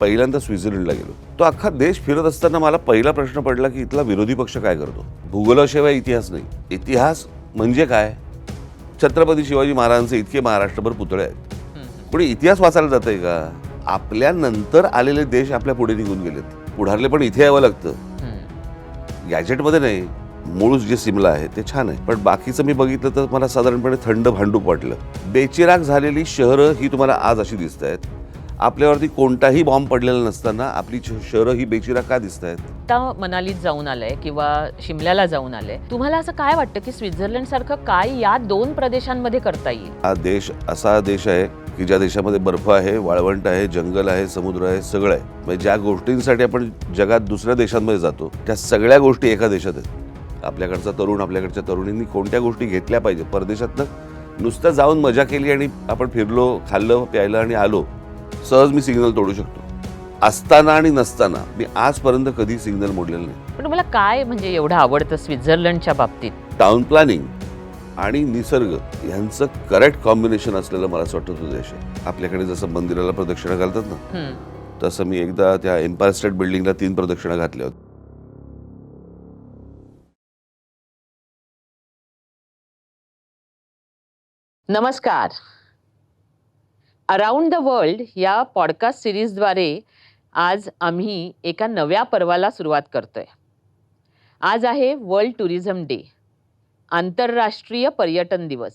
पहिल्यांदा स्वित्झर्लंडला गेलो. तो अख्खा देश फिरत असताना मला पहिला प्रश्न पडला की इथला विरोधी पक्ष काय करतो. भूगोलाशिवाय इतिहास नाही. इतिहास म्हणजे काय? छत्रपती शिवाजी महाराजांचे इतके महाराष्ट्रभर पुतळे आहेत. पण इतिहास वाचायला जातंय का? आपल्या नंतर आलेले देश आपल्या पुढे निघून गेलेत. पुढारले पण इथे यावं लागतं. गॅजेटमध्ये नाही. मूळ जे सिमला आहे ते छान आहे, पण बाकीचं मी बघितलं तर मला साधारणपणे थंड भांडूप वाटलं. बेचिराग झालेली शहरं ही तुम्हाला आज अशी दिसत आहेत. आपल्यावरती कोणताही बॉम्ब पडलेला नसताना आपली शहरं ही बेचिराग का दिसत आहेत? आता मनालीत जाऊन आलंय किंवा शिमल्याला जाऊन आलंय, तुम्हाला असं काय वाटतं की स्वित्झर्लंड सारखं काय या दोन प्रदेशांमध्ये करता येईल? हा देश असा देश आहे की ज्या देशामध्ये बर्फ आहे, वाळवंट आहे, जंगल आहे, समुद्र आहे, सगळं आहे. म्हणजे ज्या गोष्टींसाठी आपण जगात दुसऱ्या देशांमध्ये जातो त्या सगळ्या गोष्टी एका देशात आहेत. आपल्याकडचा तरुण, आपल्याकडच्या तरुणींनी कोणत्या गोष्टी घेतल्या पाहिजे. परदेशातनं नुसतं जाऊन मजा केली आणि आपण फिरलो, खाल्लं, प्यायलं आणि आलो, सहज मी सिग्नल तोडू शकतो. असताना आणि नसताना मी आजपर्यंत कधी सिग्नल मोडलेलं नाही. पण तुम्हाला काय म्हणजे एवढं आवडतं स्वित्झर्लंडच्या बाबतीत? टाउन प्लॅनिंग आणि निसर्ग यांचं करेक्ट कॉम्बिनेशन असलेलं मला असं वाटतं तो देश आहे. आपल्याकडे जसं मंदिराला प्रदक्षिणा घालतात ना, तसं मी एकदा त्या एम्पायर स्टेट बिल्डिंगला 3 प्रदक्षिणा घातल्या होत्या. नमस्कार. अराउंड द वर्ल्ड या पॉडकास्ट सिरीजद्वारे आज आम्ही एका नव्या पर्वाला सुरुवात करतोय. आज आहे वर्ल्ड टुरिझम डे, आंतरराष्ट्रीय पर्यटन दिवस.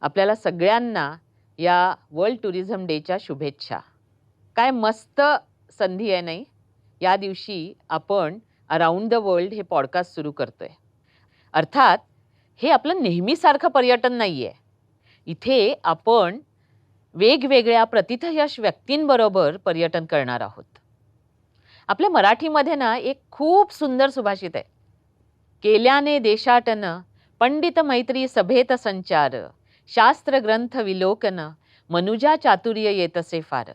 आपल्याला सगळ्यांना या वर्ल्ड टुरिझम डेच्या शुभेच्छा. काय मस्त संधी आहे नाही? या दिवशी आपण अराउंड द वर्ल्ड हे पॉडकास्ट सुरू करतोय. अर्थात हे आपलं नेहमीसारखं पर्यटन नाही आहे. इथे आपण वेगवेगळ्या प्रतिथयश व्यक्तींबरोबर पर्यटन करणार आहोत. आपल्या मराठीमध्ये ना एक खूप सुंदर सुभाषित आहे. केल्याने देशाटन, पंडित मैत्री सभेत संचार, शास्त्र ग्रंथ विलोकन, मनुजा चातुर्य येतसे फार.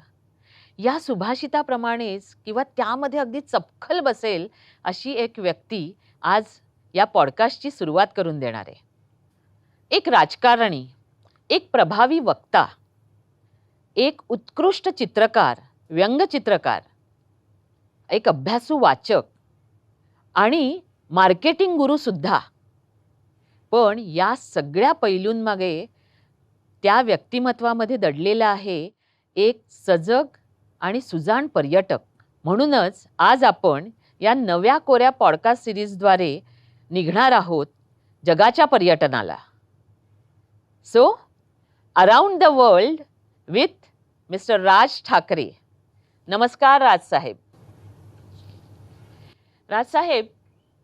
या सुभाषिताप्रमाणेच किंवा त्यामध्ये अगदी चपखल बसेल अशी एक व्यक्ती आज या पॉडकास्टची सुरुवात करून देणार आहे. एक राजकारणी, एक प्रभावी वक्ता, एक उत्कृष्ट चित्रकार, व्यंगचित्रकार, एक अभ्यासू वाचक आणि मार्केटिंग गुरु सुद्धा. पण या सगळ्या पैलूंमागे त्या व्यक्तिमत्वामध्ये दडलेला आहे एक सजग आणि सुजाण पर्यटक. म्हणूनच आज आपण या नव्या कोऱ्या पॉडकास्ट सिरीजद्वारे निघणार आहोत जगाच्या पर्यटनाला. So around the world with mister Raj Thackeray. नमस्कार राजसाहेब. राजसाहेब,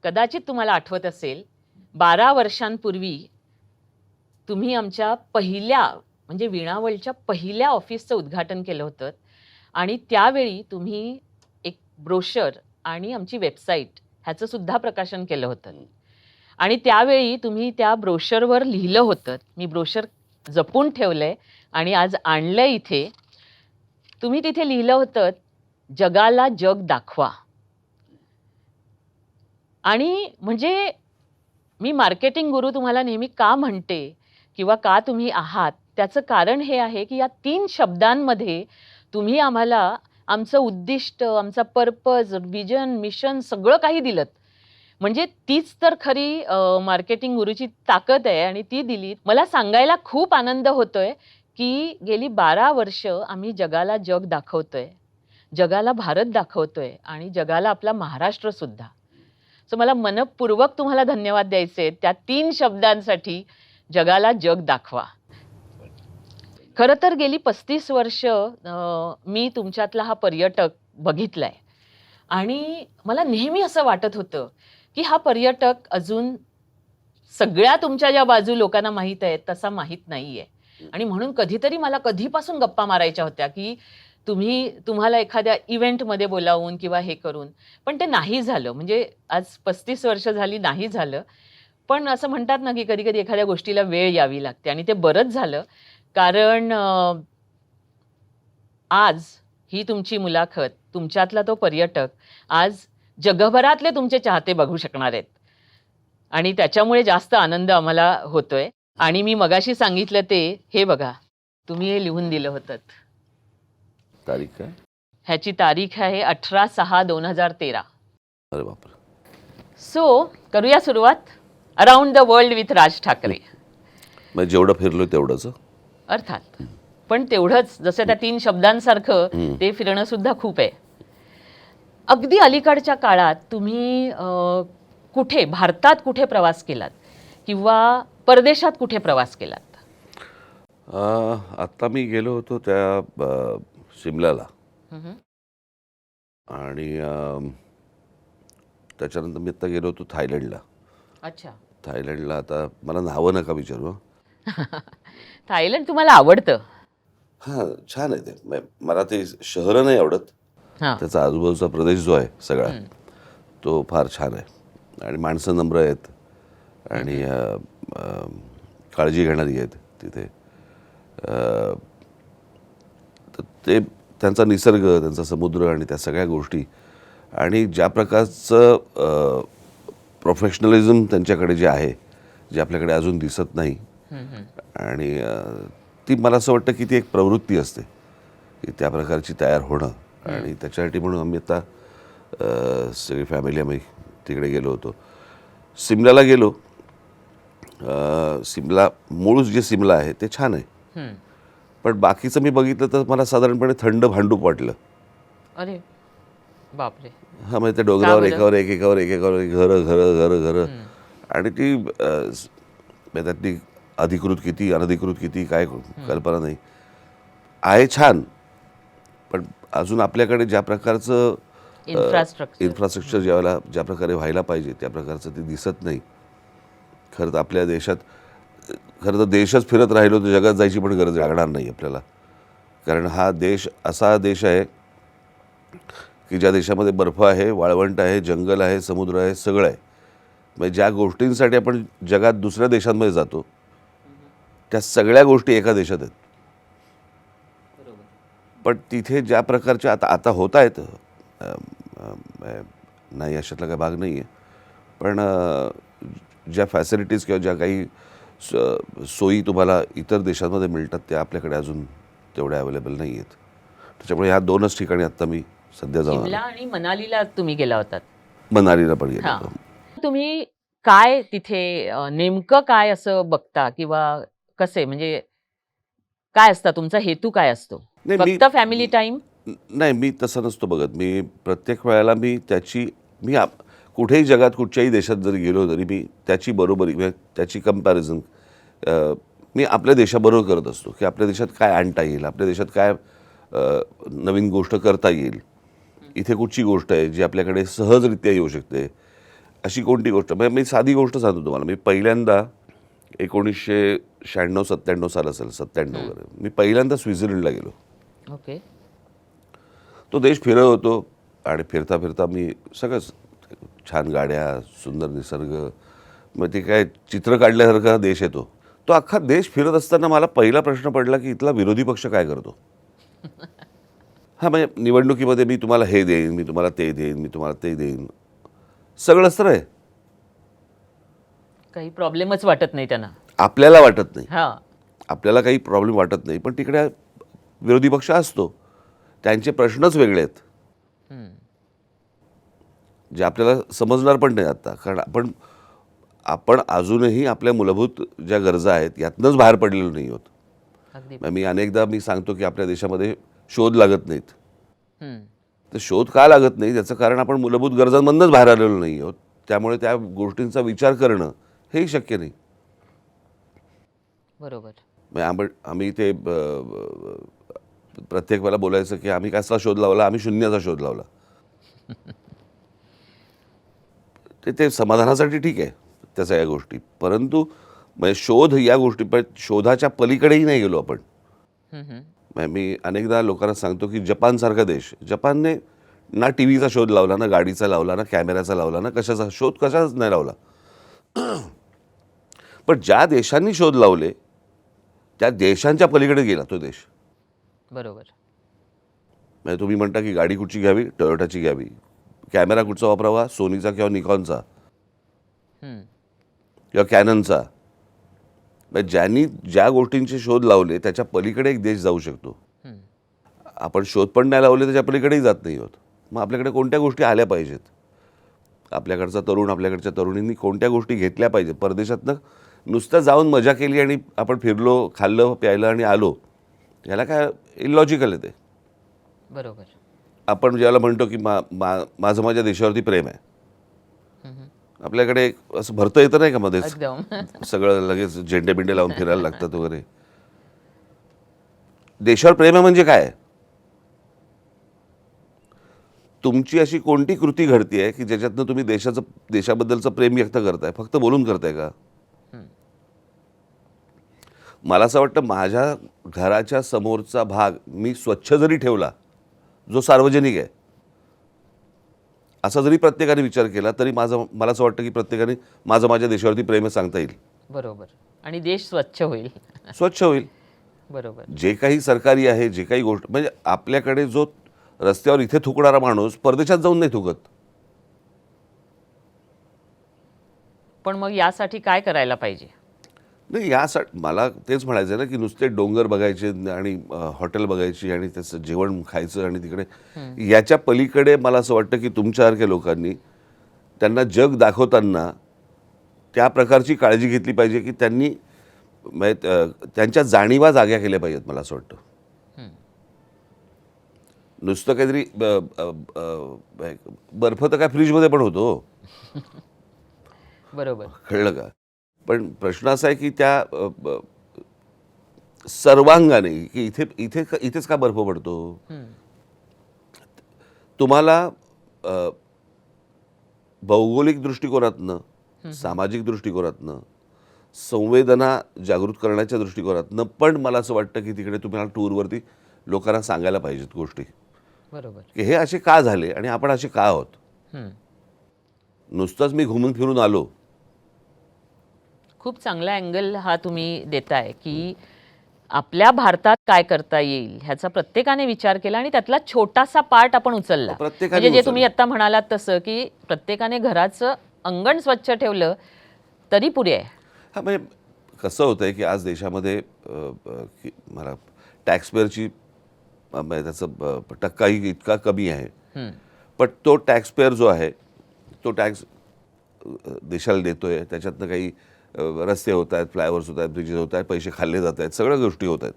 कदाचित तुम्हाला आठवत असेल 12 वर्षांपूर्वी तुम्ही आमच्या पहिल्या म्हणजे वीणावळच्या पहिल्या ऑफिसचं उद्घाटन केलं होतं आणि त्यावेळी तुम्ही एक ब्रोशर आणि आमची वेबसाईट ह्याचं सुद्धा प्रकाशन केलं होतं. आणि त्यावेळी तुम्ही त्या ब्रोशरवर लिहिलं होतं, मी ब्रोशर जपून ठेवलंय आणि आज आणलंय इथे. तुम्ही तिथे लिहिलं होतं, जगाला जग दाखवा. आणि म्हणजे मी मार्केटिंग गुरु तुम्हाला नेहमी का म्हणते किंवा का तुम्ही आहात त्याचं कारण हे आहे की या 3 शब्दांमध्ये तुम्ही आम्हाला आमचं उद्दिष्ट, आमचा पर्पज, विजन, मिशन सगळं काही दिलंत. म्हणजे तीच तर खरी मार्केटिंग गुरुची ताकद आहे आणि ती दिली. मला सांगायला खूप आनंद होतोय की गेली 12 वर्ष आम्ही जगाला जग दाखवतोय, जगाला भारत दाखवतोय आणि जगाला आपला महाराष्ट्र सुद्धा. सो मला मनपूर्वक तुम्हाला धन्यवाद द्यायचे त्या 3 शब्दांसाठी, जगाला जग दाखवा. खरं तर गेली 35 वर्ष मी तुमच्यातला हा पर्यटक बघितलाय आणि मला नेहमी असं वाटत होतं की हा पर्यटक अजून सगळ्या तुमच्या ज्या बाजू लोकांना माहीत आहेत तसा माहीत नाहीये. आणि म्हणून कधीतरी मला कधीपासून गप्पा मारायच्या होत्या की तुम्हाला एखाद्या इव्हेंटमध्ये बोलावून किंवा हे करून, पण ते नाही झालं. म्हणजे आज 35 वर्ष झाली नाही झालं. पण असं म्हणतात ना की कधी कधी एखाद्या गोष्टीला वेळ यावी लागते आणि ते बरंच झालं. कारण आज ही तुमची मुलाखत, तुमच्यातला तो पर्यटक आज जगभरातले तुमचे चाहते बघू शकणार आहेत आणि त्याच्यामुळे जास्त आनंद आम्हाला होतोय. आणि मी मगाशी सांगितलं ते हे बघा, तुम्ही हे लिहून दिलं होतं. तारीख काय? ह्याची तारीख आहे 18/6/2013. अरे बापरे. सो करूया सुरुवात. Around the world with Raj Thackeray. म्हणजे जेवढं फिरलो तेवढंच. अर्थात. पण तेवढंच जसं त्या 3 शब्दांसारखं ते फिरणं सुद्धा खूप आहे. अगदी अलीकडच्या काळात तुम्ही कुठे भारतात कुठे प्रवास केलात किंवा परदेशात कुठे प्रवास केलात? आत्ता मी गेलो होतो त्या शिमल्याला आणि त्याच्यानंतर मी आत्ता गेलो होतो थायलंडला. अच्छा. थायलंडला आता मला नावं नका विचारू हं. थायलंड तुम्हाला आवडतं? हां, छान आहे ते. मला ते शहरं नाही आवडत. हां. त्याचा आजूबाजूचा प्रदेश जो आहे सगळा तो फार छान आहे आणि माणसं नम्र आहेत आणि काळजी घेणारी आहेत तिथे. तर ते त्यांचा निसर्ग, त्यांचा समुद्र आणि त्या सगळ्या गोष्टी आणि ज्या प्रकारचं प्रोफेशनलिझम त्यांच्याकडे जे आहे, जे आपल्याकडे अजून दिसत नाही आणि ती मला असं वाटतं की ती एक प्रवृत्ती असते की त्या प्रकारची तयार होणं आणि त्याच्यासाठी म्हणून आम्ही आता सगळी फॅमिली आम्ही तिकडे गेलो होतो. सिमल्याला गेलो. सिमला मूळ जे सिमला आहे ते छान आहे, पण बाकीचं मी बघितलं तर मला साधारणपणे थंड भांडूप वाटलं. अरे बापरे. हां, म्हणजे त्या डोंगरावर बरं? एकावर एक एकावर एक एकावर एक घरं घरं घरं घरं आणि ती म्हणजे त्यातली अधिकृत किती अनधिकृत किती काय कल्पना नाही. आहे छान, पण अजून आपल्याकडे ज्या प्रकारचं इन्फ्रास्ट्रक्चर ज्या प्रकारे व्हायला पाहिजे त्या प्रकारचं ते दिसत नाही. खरं तर आपल्या देशात खरं तर देशच फिरत राहिलो तर जगात जायची पण गरज लागणार नाही आपल्याला. कारण हा देश असा देश आहे की ज्या देशामध्ये बर्फ आहे, वाळवंट आहे, जंगल आहे, समुद्र आहे, सगळं आहे. म्हणजे ज्या गोष्टींसाठी आपण जगात दुसऱ्या देशांमध्ये जातो त्या सगळ्या गोष्टी एका देशात आहेत. पण तिथे ज्या प्रकारच्या आता आता होत आहेत नाही अशातला काही भाग नाही आहे, पण ज्या फॅसिलिटीज किंवा ज्या काही सोयी तुम्हाला इतर देशांमध्ये मिळतात त्या आपल्याकडे अजून तेवढ्या अवेलेबल नाही आहेत. त्याच्यामुळे ह्या 2च ठिकाणी आत्ता मी सध्या जाऊन शिमला आणि मनालीला तुम्ही गेला होतात. मनालीला पण गेलो हां. होतो. तुम्ही काय तिथे नेमकं काय असं बघता किंवा कसे म्हणजे काय असतं तुमचा हेतू काय असतो? नाही, फक्त फॅमिली टाईम? नाही, मी तसं नसतो बघत. मी प्रत्येक वेळेला मी कुठेही जगात कुठच्याही देशात जरी गेलो तरी मी त्याची बरोबरी म्हणजे त्याची कंपॅरिझन मी आपल्या देशाबरोबर करत असतो की आपल्या देशात काय आणता येईल, आपल्या देशात काय नवीन गोष्ट करता येईल, इथे कुठची गोष्ट आहे जी आपल्याकडे सहजरित्या येऊ शकते, अशी कोणती गोष्ट. म्हणजे मी साधी गोष्ट सांगतो तुम्हाला. मी पहिल्यांदा 1996-97 साल असेल, 97 वगैरे, मी पहिल्यांदा स्वित्झर्लंडला गेलो. ओके. तो देश फिरत होतो आणि फिरता फिरता मी सगळंच छान गाड्या, सुंदर निसर्ग, मग ते काय चित्र काढल्यासारखा देश येतो. तो अख्खा देश फिरत असताना मला पहिला प्रश्न पडला की इथला विरोधी पक्ष काय करतो. हां, म्हणजे निवडणुकीमध्ये मी तुम्हाला हे देईन, मी तुम्हाला ते देईन, मी तुम्हाला ते देईन, सगळंच तर आहे. काही प्रॉब्लेमच वाटत नाही त्यांना. आपल्याला वाटत नाही, हां. आपल्याला काही प्रॉब्लेम वाटत नाही, पण तिकडे विरोधी पक्ष असतो. त्यांचे प्रश्नच वेगळे आहेत जे आपल्याला समजणार पण नाही आता. कारण आपण अजूनही आपल्या मूलभूत ज्या गरजा आहेत यातनंच बाहेर पडलेलो नाही आहोत. अगदी. मी अनेकदा सांगतो की आपल्या देशामध्ये शोध लागत नाहीत. हं. तर शोध का लागत नाही त्याचं कारण आपण मूलभूत गरजांमधूनच बाहेर आलेलो नाही आहोत. त्यामुळे त्या गोष्टींचा विचार करणं हेही शक्य नाही. बरोबर. म्हणजे आम्ही ते प्रत्येक वेळेला बोलायचं की आम्ही कसा शोध लावला, आम्ही शून्याचा शोध लावला. ते समाधानासाठी ठीक आहे त्या सगळ्या गोष्टी, परंतु म्हणजे शोध या गोष्टी शोधाच्या पलीकडेही नाही गेलो आपण. म्हणजे मी अनेकदा लोकांना सांगतो की जपानसारखा देश, जपानने ना टी व्हीचा शोध लावला, ना गाडीचा लावला, ना कॅमेऱ्याचा लावला, ना कशाचाच नाही लावला. पण ज्या देशांनी शोध लावले त्या देशांच्या पलीकडे गेला तो देश. बरोबर. म्हणजे तुम्ही म्हणता की गाडी कुठची घ्यावी, टोयोटाची घ्यावी, कॅमेरा कुठचा वापरावा, सोनीचा किंवा निकॉनचा किंवा कॅननचा. म्हणजे ज्यांनी ज्या गोष्टींचे शोध लावले त्याच्या पलीकडे एक देश जाऊ शकतो. आपण शोध पण नाही लावले त्याच्या पलीकडेही जात नाही आहोत. मग आपल्याकडे कोणत्या गोष्टी आल्या पाहिजेत, आपल्याकडचा तरुण आपल्याकडच्या तरुणींनी कोणत्या गोष्टी घेतल्या पाहिजेत. परदेशातनं नुसतं जाऊन मजा केली आणि आपण फिरलो, खाल्लं प्यायलं आणि आलो, याला काय इलॉजिकल आहे ते. बरोबर. आपण ज्याला म्हणतो की माझं माझ्या देशावरती प्रेम आहे, आपल्याकडे असं भरतं येतं नाही का मध्येच, एकदम. सगळं लगेच झेंडे बिंडे लावून फिरायला लागतात वगैरे. देशावर प्रेम आहे म्हणजे काय? तुमची अशी कोणती कृती घडतीये की ज्याच्यातनं तुम्ही देशाबद्दलचं प्रेम व्यक्त करताय? फक्त बोलून करताय का? मला असं वाटतं माझ्या घराच्या समोरचा भाग मी स्वच्छ जरी ठेवला, जो सार्वजनिक आहे, असा जरी प्रत्येकाने विचार केला तरी मला असं वाटतं की प्रत्येकाने माझं माझ्या देशावरती प्रेम आहे सांगता येईल. बरोबर. आणि देश स्वच्छ होईल. स्वच्छ होईल. बरोबर. जे काही सरकारी आहे, जे काही गोष्ट, म्हणजे आपल्याकडे जो रस्त्यावर इथे थुकणारा माणूस परदेशात जाऊन नाही थुकत. पण मग यासाठी काय करायला पाहिजे? नाही, यासाठी मला तेच म्हणायचं आहे ना की नुसते डोंगर बघायचे आणि हॉटेल बघायची आणि त्याचं जेवण खायचं आणि तिकडे, याच्या पलीकडे मला असं वाटतं की तुमच्यासारख्या लोकांनी त्यांना जग दाखवताना त्या प्रकारची काळजी घेतली पाहिजे की त्यांनी त्यांच्या जाणीवा जाग्या केल्या पाहिजेत. मला असं वाटतं नुसतं काहीतरी बर्फ तर काय फ्रीजमध्ये पण होतो, बरोबर. कळलं का? पण प्रश्न असा आहे की त्या सर्वांगाने की इथेच का बर्फ पडतो? तुम्हाला भौगोलिक दृष्टिकोनातनं, सामाजिक दृष्टिकोनातनं, संवेदना जागृत करण्याच्या दृष्टिकोनातनं पण मला असं वाटतं की तिकडे तुम्हाला टूरवरती लोकांना सांगायला पाहिजेत गोष्टी, बरोबर. की हे असे का झाले आणि आपण असे का आहोत. नुसतंच मी घुमून फिरून आलो. खूप चांगला अँगल हा तुम्ही देताय की आपल्या भारतात काय करता येईल ह्याचा प्रत्येकाने विचार केला आणि त्यातला छोटासा पार्ट आपण उचलला. प्रत्येकाने म्हणजे जे उचलला. तुम्ही आता म्हणालात तसं की प्रत्येकाने घराचं अंगण स्वच्छ ठेवलं तरी पुरे आहे. हा, म्हणजे कसं होतं आहे की आज देशामध्ये मला टॅक्सपेअरची त्याचं टक्काही इतका कमी आहे, पण तो टॅक्सपेअर जो आहे तो टॅक्स देशाला देतोय, त्याच्यातनं काही रस्ते होत आहेत, फ्लायओव्हर्स होत आहेत, ब्रिजेस होत आहेत, पैसे खाल्ले जात आहेत, सगळ्या गोष्टी होत आहेत.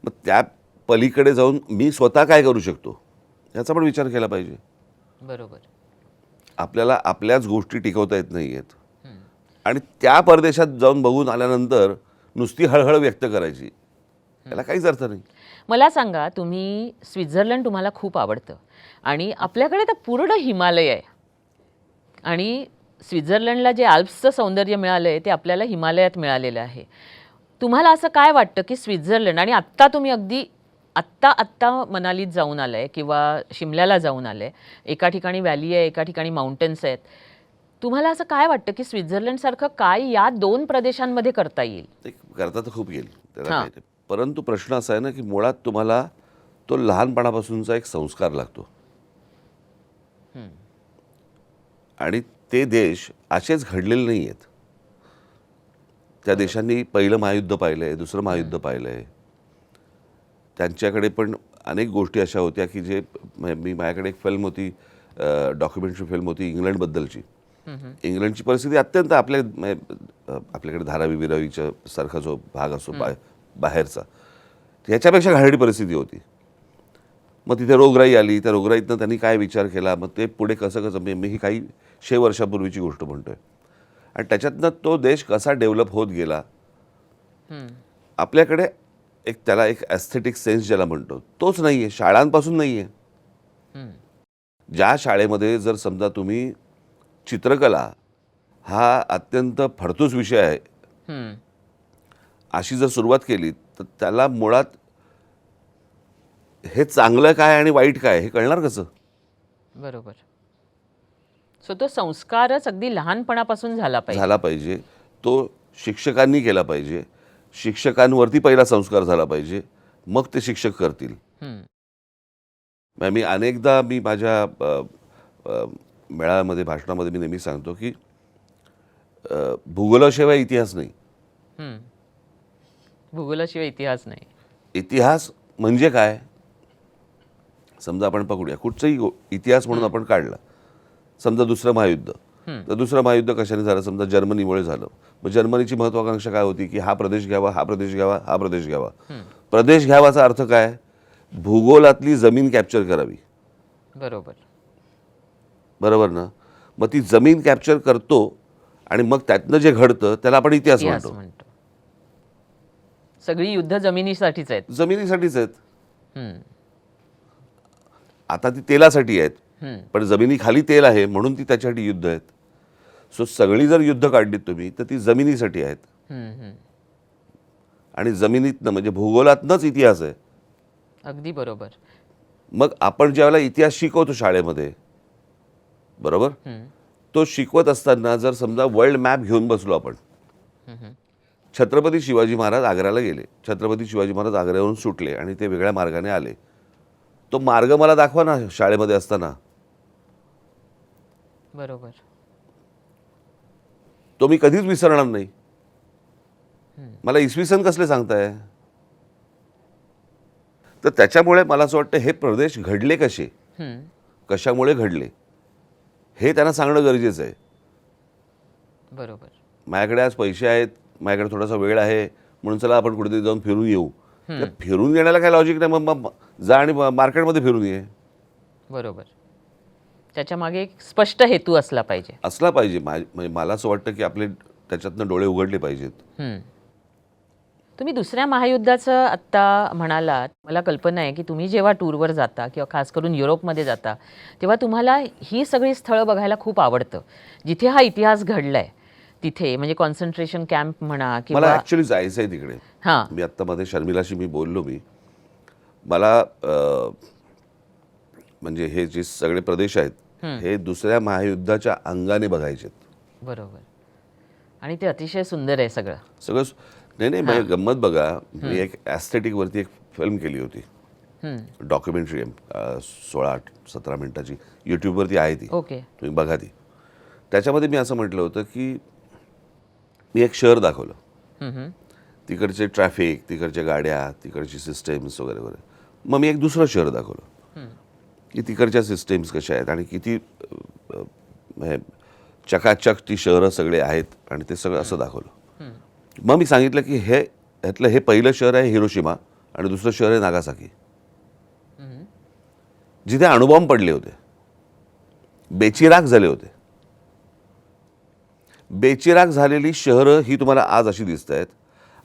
मग त्या पलीकडे जाऊन मी स्वतः काय करू शकतो याचा पण विचार केला पाहिजे. बरोबर. आपल्याला आपल्याच गोष्टी टिकवता येत नाही आहेत आणि त्या परदेशात जाऊन बघून आल्यानंतर नुसती हळहळ व्यक्त करायची, याला काहीच अर्थ नाही. मला सांगा, तुम्ही स्वित्झर्लंड तुम्हाला खूप आवडतं आणि आपल्याकडे तर पूर्ण हिमालय आहे आणि स्वित्झर्लंडला जे आल्प्सचं सौंदर्य मिळालं आहे ते आपल्याला हिमालयात मिळालेलं आहे. तुम्हाला असं काय वाटतं की स्वित्झर्लंड, आणि आत्ता तुम्ही अगदी आत्ता मनालीत जाऊन आलाय किंवा शिमल्याला जाऊन आलाय, एका ठिकाणी व्हॅली आहे, एका ठिकाणी माउंटन्स आहेत, तुम्हाला असं काय वाटतं की स्वित्झर्लंडसारखं काय या दोन प्रदेशांमध्ये करता येईल? ते करता तर खूप येईल त्याला काही नाही. परंतु प्रश्न असा आहे ना की मुळात तुम्हाला तो लहानपणापासूनचा एक संस्कार लागतो आणि ते देश असेच घडलेले नाही आहेत. त्या देशांनी पहिलं महायुद्ध पाहिलं आहे, दुसरं महायुद्ध पाहिलं आहे. त्यांच्याकडे पण अनेक गोष्टी अशा होत्या की जे माझ्याकडे एक फिल्म होती, डॉक्युमेंटरी फिल्म होती इंग्लंडबद्दलची. इंग्लंडची परिस्थिती अत्यंत आपल्याकडे धारावी बिरावीच्या सारखा जो भाग असतो बाहेरचा, ह्याच्यापेक्षा घाणेरडी परिस्थिती होती. मग तिथे रोगराई आली, त्या रोगराईतनं त्यांनी काय विचार केला, मग ते पुढे कसं मी ही काही 100 वर्षापूर्वीची गोष्ट म्हणतोय, आणि त्याच्यातनं तो देश कसा डेव्हलप होत गेला. आपल्याकडे त्याला एक ॲस्थेटिक सेन्स ज्याला म्हणतो तोच नाही आहे, शाळांपासून नाही आहे. ज्या शाळेमध्ये जर समजा तुम्ही चित्रकला हा अत्यंत फडतूस विषय आहे अशी जर सुरुवात केली तर त्याला मुळात हे चांगलं काय आणि वाईट काय हे कळणार कसं? बरोबर. सो तो संस्कारच अगदी लहानपणापासून झाला पाहिजे. तो शिक्षकांनी केला पाहिजे. शिक्षकांवरती पहिला संस्कार झाला पाहिजे, मग ते शिक्षक करतील. मी अनेकदा माझ्या मेळाव्यामध्ये भाषणामध्ये मी नेहमी सांगतो की भूगोलाशिवाय इतिहास नाही. भूगोलाशिवाय इतिहास नाही. इतिहास म्हणजे काय? समजा आपण पकडूया कुठचाही इतिहास म्हणून आपण काढला. समजा दुसरं महायुद्ध, तर दुसरं महायुद्ध कशाने झालं? समजा जर्मनीमुळे झालं. मग जर्मनीची महत्वाकांक्षा काय होती की हा प्रदेश घ्यावा, हा प्रदेश घ्यावा, हा प्रदेश घ्यावा. प्रदेश घ्यावाचा अर्थ काय? भूगोलातली जमीन कॅप्चर करावी. बरोबर. बरोबर ना? मग ती जमीन कॅप्चर करतो आणि मग त्यातनं जे घडतं त्याला आपण इतिहास इतिहास म्हणतो. म्हणतो. सगळी युद्ध जमिनीसाठीच आहेत. जमिनीसाठीच आहेत. हम्म, आता ती तेलासाठी आहेत, हम्म, पण जमिनीखाली तेल आहे म्हणून ती त्याच्यासाठी युद्ध आहेत. सो सगळी जर युद्ध काढलीत तुम्ही तर ती जमिनीसाठी आहेत. हम्म, हम्म. आणि जमिनीतनं म्हणजे भूगोलातनंच इतिहास आहे. अगदी बरोबर. मग आपण ज्यावेळेला इतिहास शिकवतो शाळेमध्ये, बरोबर, हम्म, तो शिकवत असताना जर समजा वर्ल्ड मॅप घेऊन बसलो आपण, हम्म, छत्रपती शिवाजी महाराज आग्र्याला गेले, छत्रपती शिवाजी महाराज आग्र्यावरून सुटले आणि ते वेगळ्या मार्गाने आले. तो मार्ग मला दाखवा ना शाळेमध्ये असताना. बरोबर. तो मी कधीच विसरणार नाही. मला इसवी सन कसले सांगताय? तर त्याच्यामुळे मला असं वाटतं हे प्रदेश घडले कसे, हम्म, कशामुळे घडले, हे त्यांना सांगणं गरजेचं आहे. बरोबर. माझ्याकडे आज पैसे आहेत, माझ्याकडे थोडासा वेळ आहे, म्हणून चला आपण कुठेतरी जाऊन फिरून येऊ. तर फिरून येण्याला काय लॉजिक नाही. मग जा आणि मार्केटमध्ये फिरून ये. बरोबर. त्याच्या मागे एक स्पष्ट हेतू असला पाहिजे. असला पाहिजे. म्हणजे मला असं वाटतं की आपले त्याच्यातनं डोळे उघडले पाहिजेत. हम्म. तुम्ही दुसऱ्या महायुद्धाचं आत्ता म्हणालात. मला कल्पना आहे की तुम्ही जेव्हा टूरवर जाता किंवा खास करून युरोपमध्ये जाता तेव्हा तुम्हाला ही सगळी स्थळं बघायला खूप आवडतं जिथे हा इतिहास घडलाय. तिथे म्हणजे कॉन्सन्ट्रेशन कॅम्प म्हणा मला किंवा ॲक्च्युली जायचं आहे तिकडे. हां, मी आत्ता मध्ये शर्मिलाशी मी बोललो. मला म्हणजे हे जे सगळे प्रदेश आहेत हे दुसऱ्या महायुद्धाच्या अंगाने बघायचे आहेत. बरोबर. आणि ते अतिशय सुंदर आहे सगळं. सगळं नाही म्हणजे गंमत बघा. मी एक ॲस्थेटिकवरती एक फिल्म केली होती, हम्म, डॉक्युमेंटरी, 16-17 मिनिटाची, यूट्यूबवरती आहे ती, ओके. तुम्ही बघा ती. त्याच्यामध्ये मी असं म्हटलं होतं की मी एक शहर दाखवलं, हम्म, तिकडचे ट्रॅफिक, तिकडच्या गाड्या, तिकडची सिस्टम्स वगैरे वगैरे. मग मी एक दुसरं शहर दाखवलं की तिकडच्या सिस्टम्स कशा आहेत आणि किती म्हणजे चकाचक ती शहरं सगळे आहेत आणि ते सगळं असं दाखवलं. मग मी सांगितलं की ह्यातलं हे पहिलं शहर आहे हिरोशिमा आणि दुसरं शहर आहे नागासाकी, जिथे अणुबॉम्ब पडले होते, बेचिराख झाले होते. बेचिराख झालेली शहरं ही तुम्हाला आज अशी दिसत आहेत.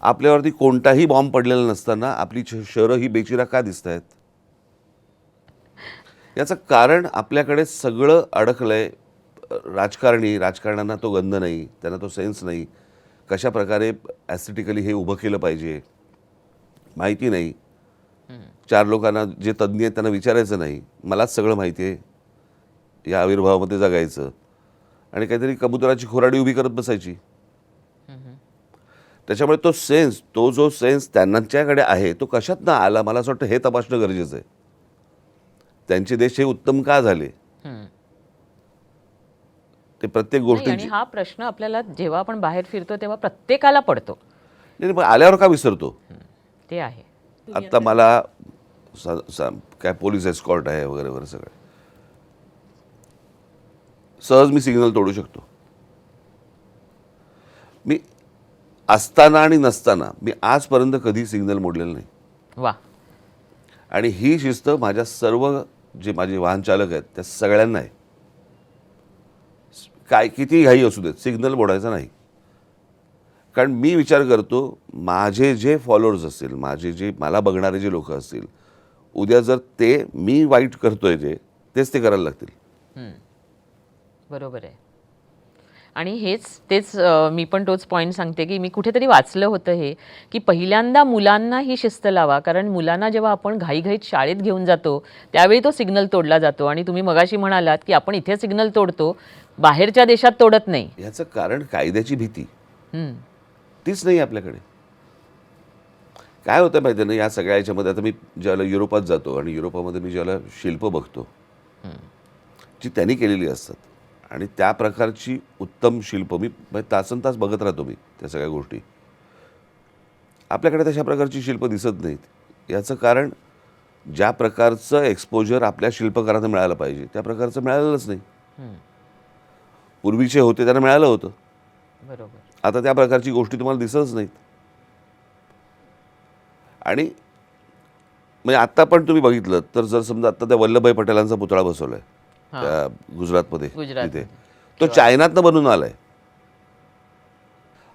आपल्यावरती कोणताही बॉम्ब पडलेला नसताना आपली शहरं ही बेचिराख का दिसत आहेत? याचं कारण आपल्याकडे सगळं अडकलंय. राजकारण्यांना तो गंध नाही, त्यांना तो सेन्स नाही. कशा प्रकारे ॲस्थेटिकली हे उभं केलं पाहिजे माहिती नाही. 4 लोकांना जे तज्ज्ञ आहेत त्यांना विचारायचं नाही. मलाच सगळं माहिती आहे, या आविर्भावामध्ये जगायचं आणि काहीतरी कबुतराची खोराडी उभी करत बसायची. त्याच्यामुळे तो जो सेन्स त्यांच्याकडे आहे तो कशातनं आला, मला असं वाटतं हे तपासणं गरजेचं आहे. त्यांचे देश हे उत्तम का झाले, ते प्रत्येक आणि गोष्टीची हा प्रश्न आपल्याला जेव्हा आपण बाहेर फिरतो तेव्हा प्रत्येकाला पडतो. नाही पण आल्यावर का विसरतो? ते आहे. आत्ता मला काय पोलीस एस्कॉर्ट आहे वगैरे वगैरे सगळं, सहज मी सिग्नल तोडू शकतो. मी असताना आणि नसताना मी आजपर्यंत कधी सिग्नल मोडलेलं नाही. वा. आणि ही शिस्त माझ्या सर्व जे माझे वाहन चालक आहेत त्या सगळ्यांना आहे. काय किती घाई असू देत, सिग्नल मोडायचा नाही. कारण मी विचार करतो माझे जे फॉलोअर्स असतील, माझे जे मला बघणारे जे लोक असतील, उद्या जर ते मी वाईट करतोय तेच ते करायला लागतील. बरोबर आहे. आणि तेच मी पण तोच पॉईंट सांगते की मी कुठेतरी वाचलं होतं हे की पहिल्यांदा मुलांना ही शिस्त लावा. कारण मुलांना जेव्हा आपण घाईघाईत शाळेत घेऊन जातो त्यावेळी तो सिग्नल तोडला जातो आणि तुम्ही मगाशी म्हणालात की आपण इथे सिग्नल तोडतो, बाहेरच्या देशात तोडत नाही. याचं कारण कायद्याची भीती, हम्म, तीच नाही आपल्याकडे. काय होतं माहिती आहे ना, या सगळ्या याच्यामध्ये आता मी ज्याला युरोपात जातो आणि युरोपामध्ये मी ज्याला शिल्प बघतो जी त्यांनी केलेली असतात आणि त्या प्रकारची उत्तम शिल्प मी तासनतास बघत राहतो मी त्या सगळ्या गोष्टी. आपल्याकडे तशा प्रकारची शिल्प दिसत नाहीत. याचं कारण ज्या प्रकारचं एक्सपोजर आपल्या शिल्पकारांना मिळालं पाहिजे त्या प्रकारचं मिळालेलंच नाही. हं. पूर्वीचे होते त्यांना मिळालं होतं, बरोबर. आता त्या प्रकारची गोष्टी तुम्हाला दिसतच नाहीत. आणि म्हणजे आत्ता पण तुम्ही बघितलं तर जर समजा आत्ता त्या वल्लभभाई पटेलांचा पुतळा बसवला आहे हां. त्या गुजरातमध्ये, गुजरातमध्ये. तिथे तो चायनातनं बनून आला आहे.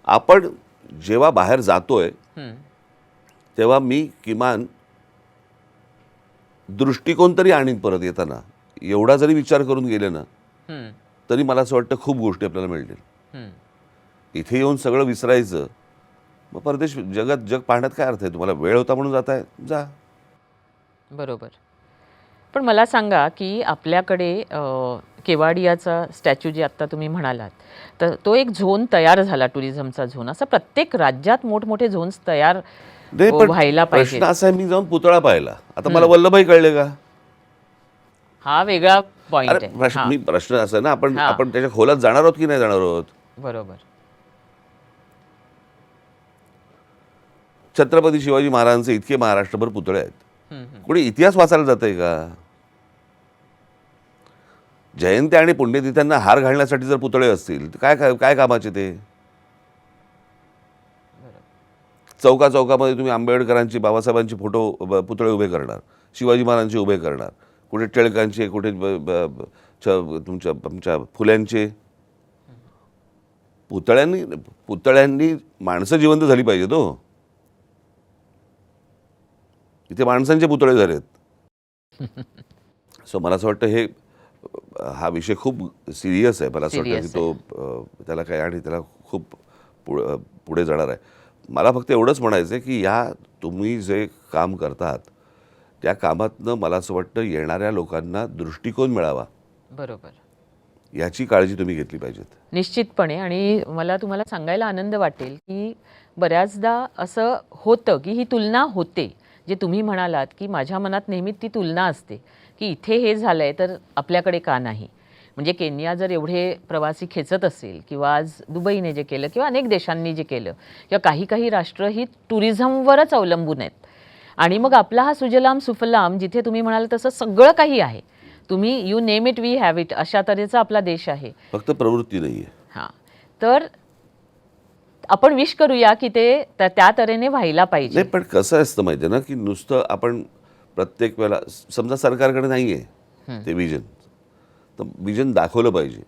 आपण जेव्हा बाहेर जातोय हं. तेव्हा मी किमान दृष्टिकोन तरी आणीन परत येताना. एवढा जरी विचार करून गेले ना हं. तरी मला असं वाटतं खूप गोष्टी आपल्याला मिळतील. हं. इथे येऊन सगळं विसरायचं, मग परदेश जग पाहण्यात काय अर्थ आहे? तुम्हाला वेळ होता म्हणून जाताय, जा. बरोबर. पण मला सांगा, की आपल्याकडे केवाडियाचा स्टॅच्यू जे आत्ता तुम्ही म्हणालात, तर तो एक झोन तयार झाला, टुरिझमचा झोन. असं प्रत्येक राज्यात मोठमोठे झोन्स तयार नाही, पण व्हायला पाहिजेत. प्रश्न असा आहे, मी जाऊन पुतळा पाहिला, आता मला वल्लभभाई कळले का? हा वेगळा पॉइंट अरे आहे. हां. प्रश्न असा आहे ना, आपण हां. आपण त्याच्या खोलात जाणार आहोत की नाही जाणार आहोत? बरोबर. छत्रपती शिवाजी महाराजांचे इतके महाराष्ट्रभर पुतळे आहेत. हं. हं. कोणी इतिहास वाचायला जातंय का? जयंती आणि पुण्यतिथ्यांना हार घालण्यासाठी जर पुतळे असतील तर काय काय काय कामाचे ते? चौकामध्ये तुम्ही आंबेडकरांची, बाबासाहेबांची पुतळे उभे करणार, शिवाजी महाराजांचे उभे करणार, कुठे टिळकांचे, कुठे आमच्या फुल्यांचे. पुतळ्यांनी माणसं जिवंत झाली पाहिजेत हो. इथे माणसांचे पुतळे झालेत. सो मला असं वाटतं हा विषय खूप सिरियस आहे. मला असं वाटतं की तो त्याला काय आणि त्याला खूप पुढे जाणार आहे. मला फक्त एवढंच म्हणायचं आहे की तुम्ही जे काम करतात त्या कामातनं मला असं वाटतं येणाऱ्या लोकांना दृष्टिकोन मिळावा, बरोबर. याची काळजी तुम्ही घेतली पाहिजेत. निश्चितपणे. आणि मला तुम्हाला सांगायला आनंद वाटेल, की बऱ्याचदा असं होतं, की ही तुलना होते. जे तुम्ही म्हणालात, की माझ्या मनात नेहमी ती तुलना असते, की इथे हे झालंय तर आपल्याकडे का नाही? म्हणजे केनिया जर एवढे प्रवासी खेचत असेल, किंवा आज दुबईने जे केलं, किंवा अनेक देशांनी जे केलं, किंवा काही राष्ट्र ही टुरिझमवरच अवलंबून आहेत. आणि मग आपला हा सुजलाम सुफलाम, जिथे तुम्ही म्हणाल तसं सगळं काही आहे, तुम्ही you name it we have it, अशा तऱ्हेचा आपला देश आहे. फक्त प्रवृत्ती नाही आहे. हां. तर आपण विश करूया की ते त्या तऱ्हेने व्हायला पाहिजे. नाही, पण कसं असतं माहिती आहे ना, की नुसतं आपण प्रत्येक वेळेला समजा सरकारकडे नाही आहे ते विजन, तर विजन दाखवलं पाहिजे.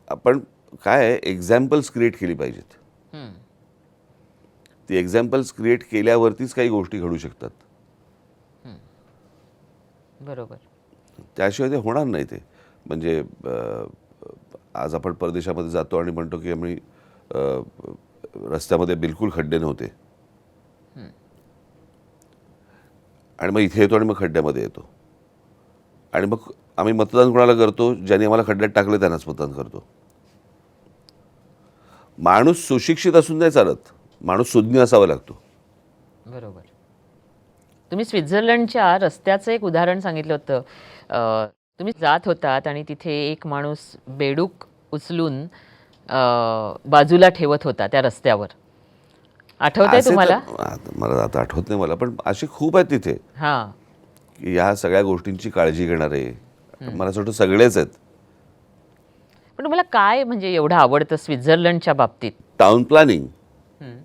आपण काय आहे, एक्झाम्पल्स क्रिएट केली पाहिजेत. हं. ती एक्झाम्पल्स क्रिएट केल्यावरतीच काही गोष्टी घडू शकतात. बरोबर. त्याशिवाय ते होणार नाही. ते म्हणजे आज आपण परदेशामध्ये जातो आणि म्हणतो की आम्ही रस्त्यामध्ये बिलकुल खड्डे नव्हते, आणि मग इथे येतो आणि मग खड्ड्यामध्ये येतो, आणि मग आम्ही मतदान कोणाला करतो? ज्यांनी आम्हाला खड्ड्यात टाकले त्यांनाच मतदान करतो. माणूस सुशिक्षित असून नाही चालत, माणूस सुज्ञ असावा लागतो. बरोबर. तुम्ही स्वित्झर्लंडच्या रस्त्याचं एक उदाहरण सांगितलं होतं. तुम्ही जात होतात आणि तिथे एक माणूस बेडूक उचलून बाजूला ठेवत होता त्या रस्त्यावर. आठवतंय असे तुम्हाला? मला आता आठवत नाही मला, पण असे खूप आहेत तिथे हां. की ह्या सगळ्या गोष्टींची काळजी घेणारे. मला असं वाटतं सगळेच आहेत. पण तुम्हाला काय म्हणजे एवढं आवडतं स्वित्झर्लंडच्या बाबतीत? टाउन प्लॅनिंग हं.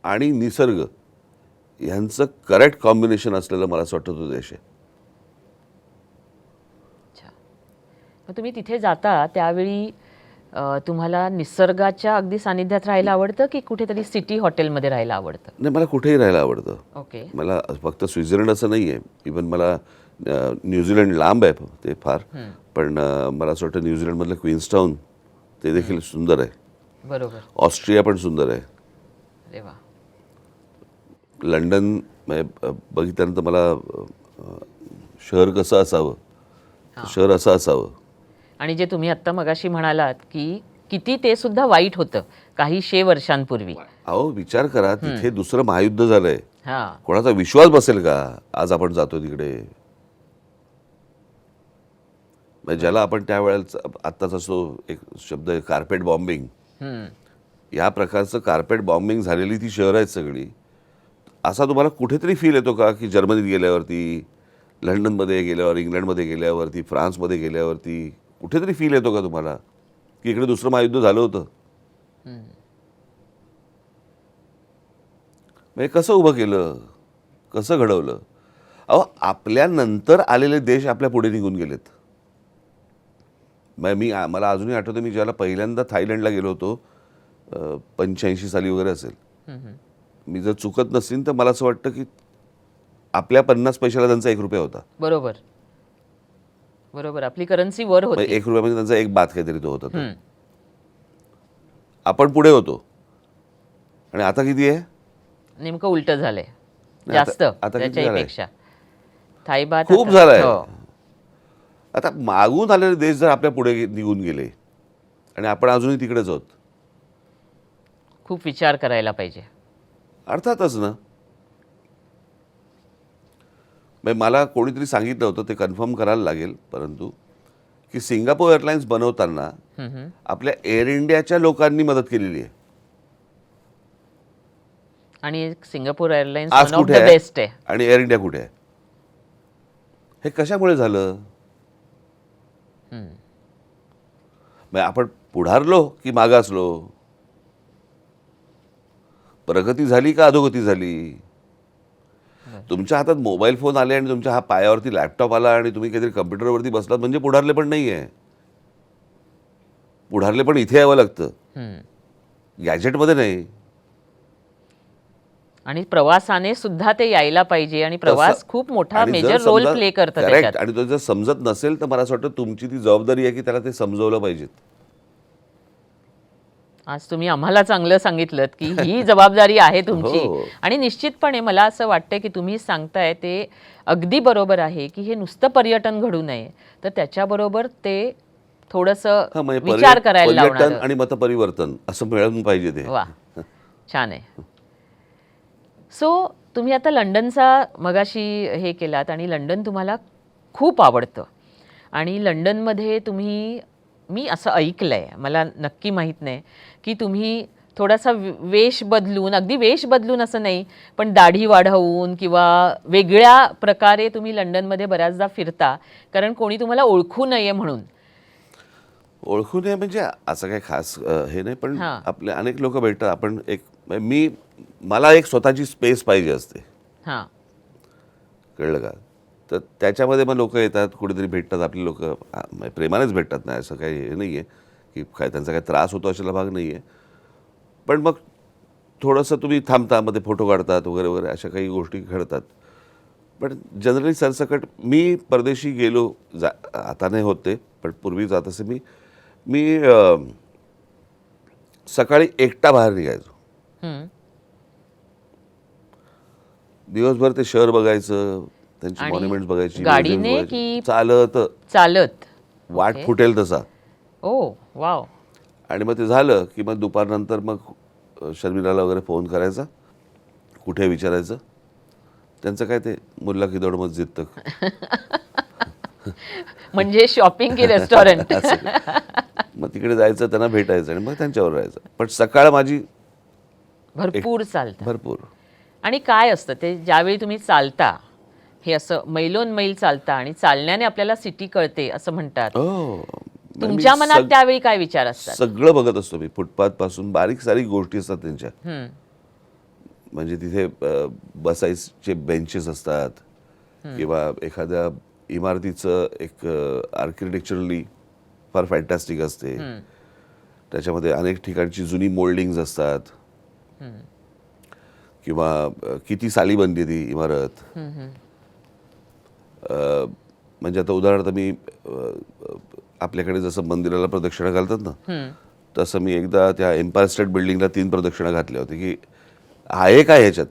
आणि निसर्ग यांचं करेक्ट कॉम्बिनेशन असलेलं मला असं वाटतं तो देश आहे. अच्छा. मग तुम्ही तिथे जाता त्यावेळी तुम्हाला निसर्गाच्या अगदी सानिध्यात राहायला आवडतं, की कुठेतरी सिटी हॉटेलमध्ये राहायला आवडतं? नाही, मला कुठेही राहायला आवडतं. ओके. मला फक्त स्वित्झर्लंड असं नाही आहे. इवन मला न्यूझीलंड लांब आहे ते फार, पण मला असं वाटतं न्यूझीलंडमधलं क्वीन्सटाऊन ते देखील सुंदर आहे. बरोबर. ऑस्ट्रिया पण सुंदर आहे. अरे वा. लंडन बघितल्यानंतर मला शहर कसं असावं, शहर असं असावं. आणि जे तुम्ही आत्ता मगाशी म्हणालात, की किती ते सुद्धा वाईट होतं काही वर्षांपूर्वी. अहो विचार करा, तिथे दुसरं महायुद्ध झालंय. हां. कोणाचा विश्वास बसेल का आज आपण जातो तिकडे? म्हणजे ज्याला आपण त्यावेळेला आत्ताच असो एक शब्द आहे कार्पेट बॉम्बिंग, हं. या प्रकारचं कार्पेट बॉम्बिंग झालेली ती शहरं आहेत सगळी. असा तुम्हाला कुठेतरी फील येतो का की जर्मनीत गेल्यावरती, लंडनमध्ये गेल्यावर, इंग्लंडमध्ये गेल्यावरती, फ्रान्समध्ये गेल्यावरती कुठेतरी फील येतो का तुम्हाला की इकडे दुसरं महायुद्ध झालं होतं? म्हणजे कसं उभं केलं, कसं घडवलं? अहो, आपल्यानंतर आलेले देश आपल्या पुढे निघून गेलेत. मला अजूनही आठवतं, मी ज्याला पहिल्यांदा थायलंडला गेलो होतो 85 साली वगैरे असेल. मी जर चुकत नसेल तर मला असं वाटतं की आपल्या 50 पैशाला त्यांचा 1 रुपया होता. बरोबर बरोबर, आपली करन्सी वर म्हणजे होती. 1 रुपयामध्ये त्यांचा 1 बात काहीतरी तो होता. तो. हम्म. आपण पुढे होतो आणि आता किती आहे? नेमकं उलट झालंय, नाही, आता- जास्त आता किती झालंय? त्याच्यापेक्षा थाई बात खूप आता- झालंय. हो. आता मागून आलेले देश जर आपल्या पुढे निघून गेले आणि आपण अजूनही तिकडेच आहोत, खूप विचार करायला पाहिजे. अर्थातच ना. म्हणजे मला कोणीतरी सांगितलं होतं, ते कन्फर्म करायला लागेल, परंतु की सिंगापूर एअरलाइन्स बनवताना आपल्या एअर इंडियाच्या लोकांनी मदत केलेली आहे. आणि सिंगापूर एअरलाइन्स आज वन ऑफ कुठे द आहे बेस्ट आहे. आणि एअर इंडिया कुठे आहे? हे कशामुळे झालं? म्हणजे आपण पुढारलो की मागासलो? प्रगती झाली का अधोगती झाली? तुमच्या हातात मोबाईल फोन आले आणि तुमच्या पायावरती लॅपटॉप आला आणि तुम्ही काहीतरी कम्प्युटरवरती बसलात म्हणजे पुढारले पण नाही आहे. पुढारले पण इथे यावं लागतं, गॅजेटमध्ये नाही. आणि प्रवासाने सुद्धा ते यायला पाहिजे आणि प्रवास तसं- खूप मोठा आणि जर मेजर रोल समजा- प्ले करतं करेक्ट. त्याच्यात. आणि तो जर समजत नसेल तर मला असं वाटतं तुमची ती जबाबदारी आहे की त्याला ते समजवलं पाहिजेत. आज तुम्ही आम्हाला चांगलं सांगितलं की ही जबाबदारी आहे तुमची. हो. आणि निश्चितपणे मला असं वाटतं की तुम्ही सांगताय ते अगदी बरोबर आहे की हे नुसतं पर्यटन घडू नये, तर त्याच्याबरोबर ते थोडंसं हा, म्हणजे विचार करायला पर्यटन लावणार. आणि मतपरिवर्तन असं मिळून पाहिजे ते. वा, छान आहे. सो तुम्ही आता लंडनचा मगाशी हे केलात आणि लंडन तुम्हाला खूप आवडतं आणि लंडनमध्ये तुम्ही, मी असं ऐकलंय, मला नक्की माहीत नाही, की तुम्ही थोडासा वेश बदलून, अगदी वेश बदलून असं नाही, पण दाढी वाढवून किंवा वेगळ्या प्रकारे तुम्ही लंडनमध्ये बऱ्याचदा फिरता, कारण कोणी तुम्हाला ओळखू नये म्हणून. ओळखू नये म्हणजे असं काही खास हे नाही, पण हां. आपले अनेक लोक भेटतात. आपण मला एक स्वतःची स्पेस पाहिजे असते, हां कळलं का? तर त्याच्यामध्ये मग लोक येतात, कुठेतरी भेटतात. आपले लोक प्रेमानेच भेटतात, नाही असं काही हे नाही आहे की काय त्यांचा काही त्रास होतो अशाला भाग नाही आहे. पण मग थोडंसं तुम्ही थांबता, मध्ये फोटो काढतात वगैरे वगैरे, अशा काही गोष्टी घडतात. पण जनरली सरसकट मी परदेशी गेलो, आता नाही होते पण पूर्वी जात असे. मी सकाळी एकटा बाहेर निघायचो. दिवसभर ते शहर बघायचं, त्यांची आणि मॉन्युमेंट्स बघायची, गाडीने museums बघायची. की चालत, चालत? वाट ओके. फुटेल तसा. ओ वाव. आणि मग ते झालं की मग दुपारनंतर मग शर्मिलाला वगैरे फोन करायचा, कुठे विचारायचं. त्यांचं काय ते मुल्ला की दौड मस्जिद तक. म्हणजे शॉपिंग की रेस्टॉरंट? मग तिकडे जायचं, त्यांना भेटायचं आणि मग त्यांच्यावर राहायचं. पण सकाळ माझी भरपूर चालतं. भरपूर. आणि काय असतं ते, ज्यावेळी तुम्ही चालता, हे असं मैलोन मैल चालता आणि चालण्याने आपल्याला सिटी कळते असं म्हणतात. तुमच्या मनात त्यावेळी काय विचार असतात? सगळं बघत असतो मी, फुटपाथ पासून बारीक सारीक गोष्टी असतात त्यांच्या. म्हणजे तिथे बसायचे बेंचेस असतात किंवा एखाद्या इमारतीचं एक आर्किटेक्चरली फार फॅन्टॅस्टिक असते. त्याच्यामध्ये अनेक ठिकाणची जुनी मोल्डिंग्स असतात किंवा किती साली बनली ती इमारत. म्हणजे आता उदाहरणार्थ मी आपल्याकडे जसं मंदिराला प्रदक्षिणा घालतात ना, तसं मी एकदा त्या एम्पायर स्टेट बिल्डिंगला 3 प्रदक्षिणा घातल्या होत्या की आहे काय ह्याच्यात.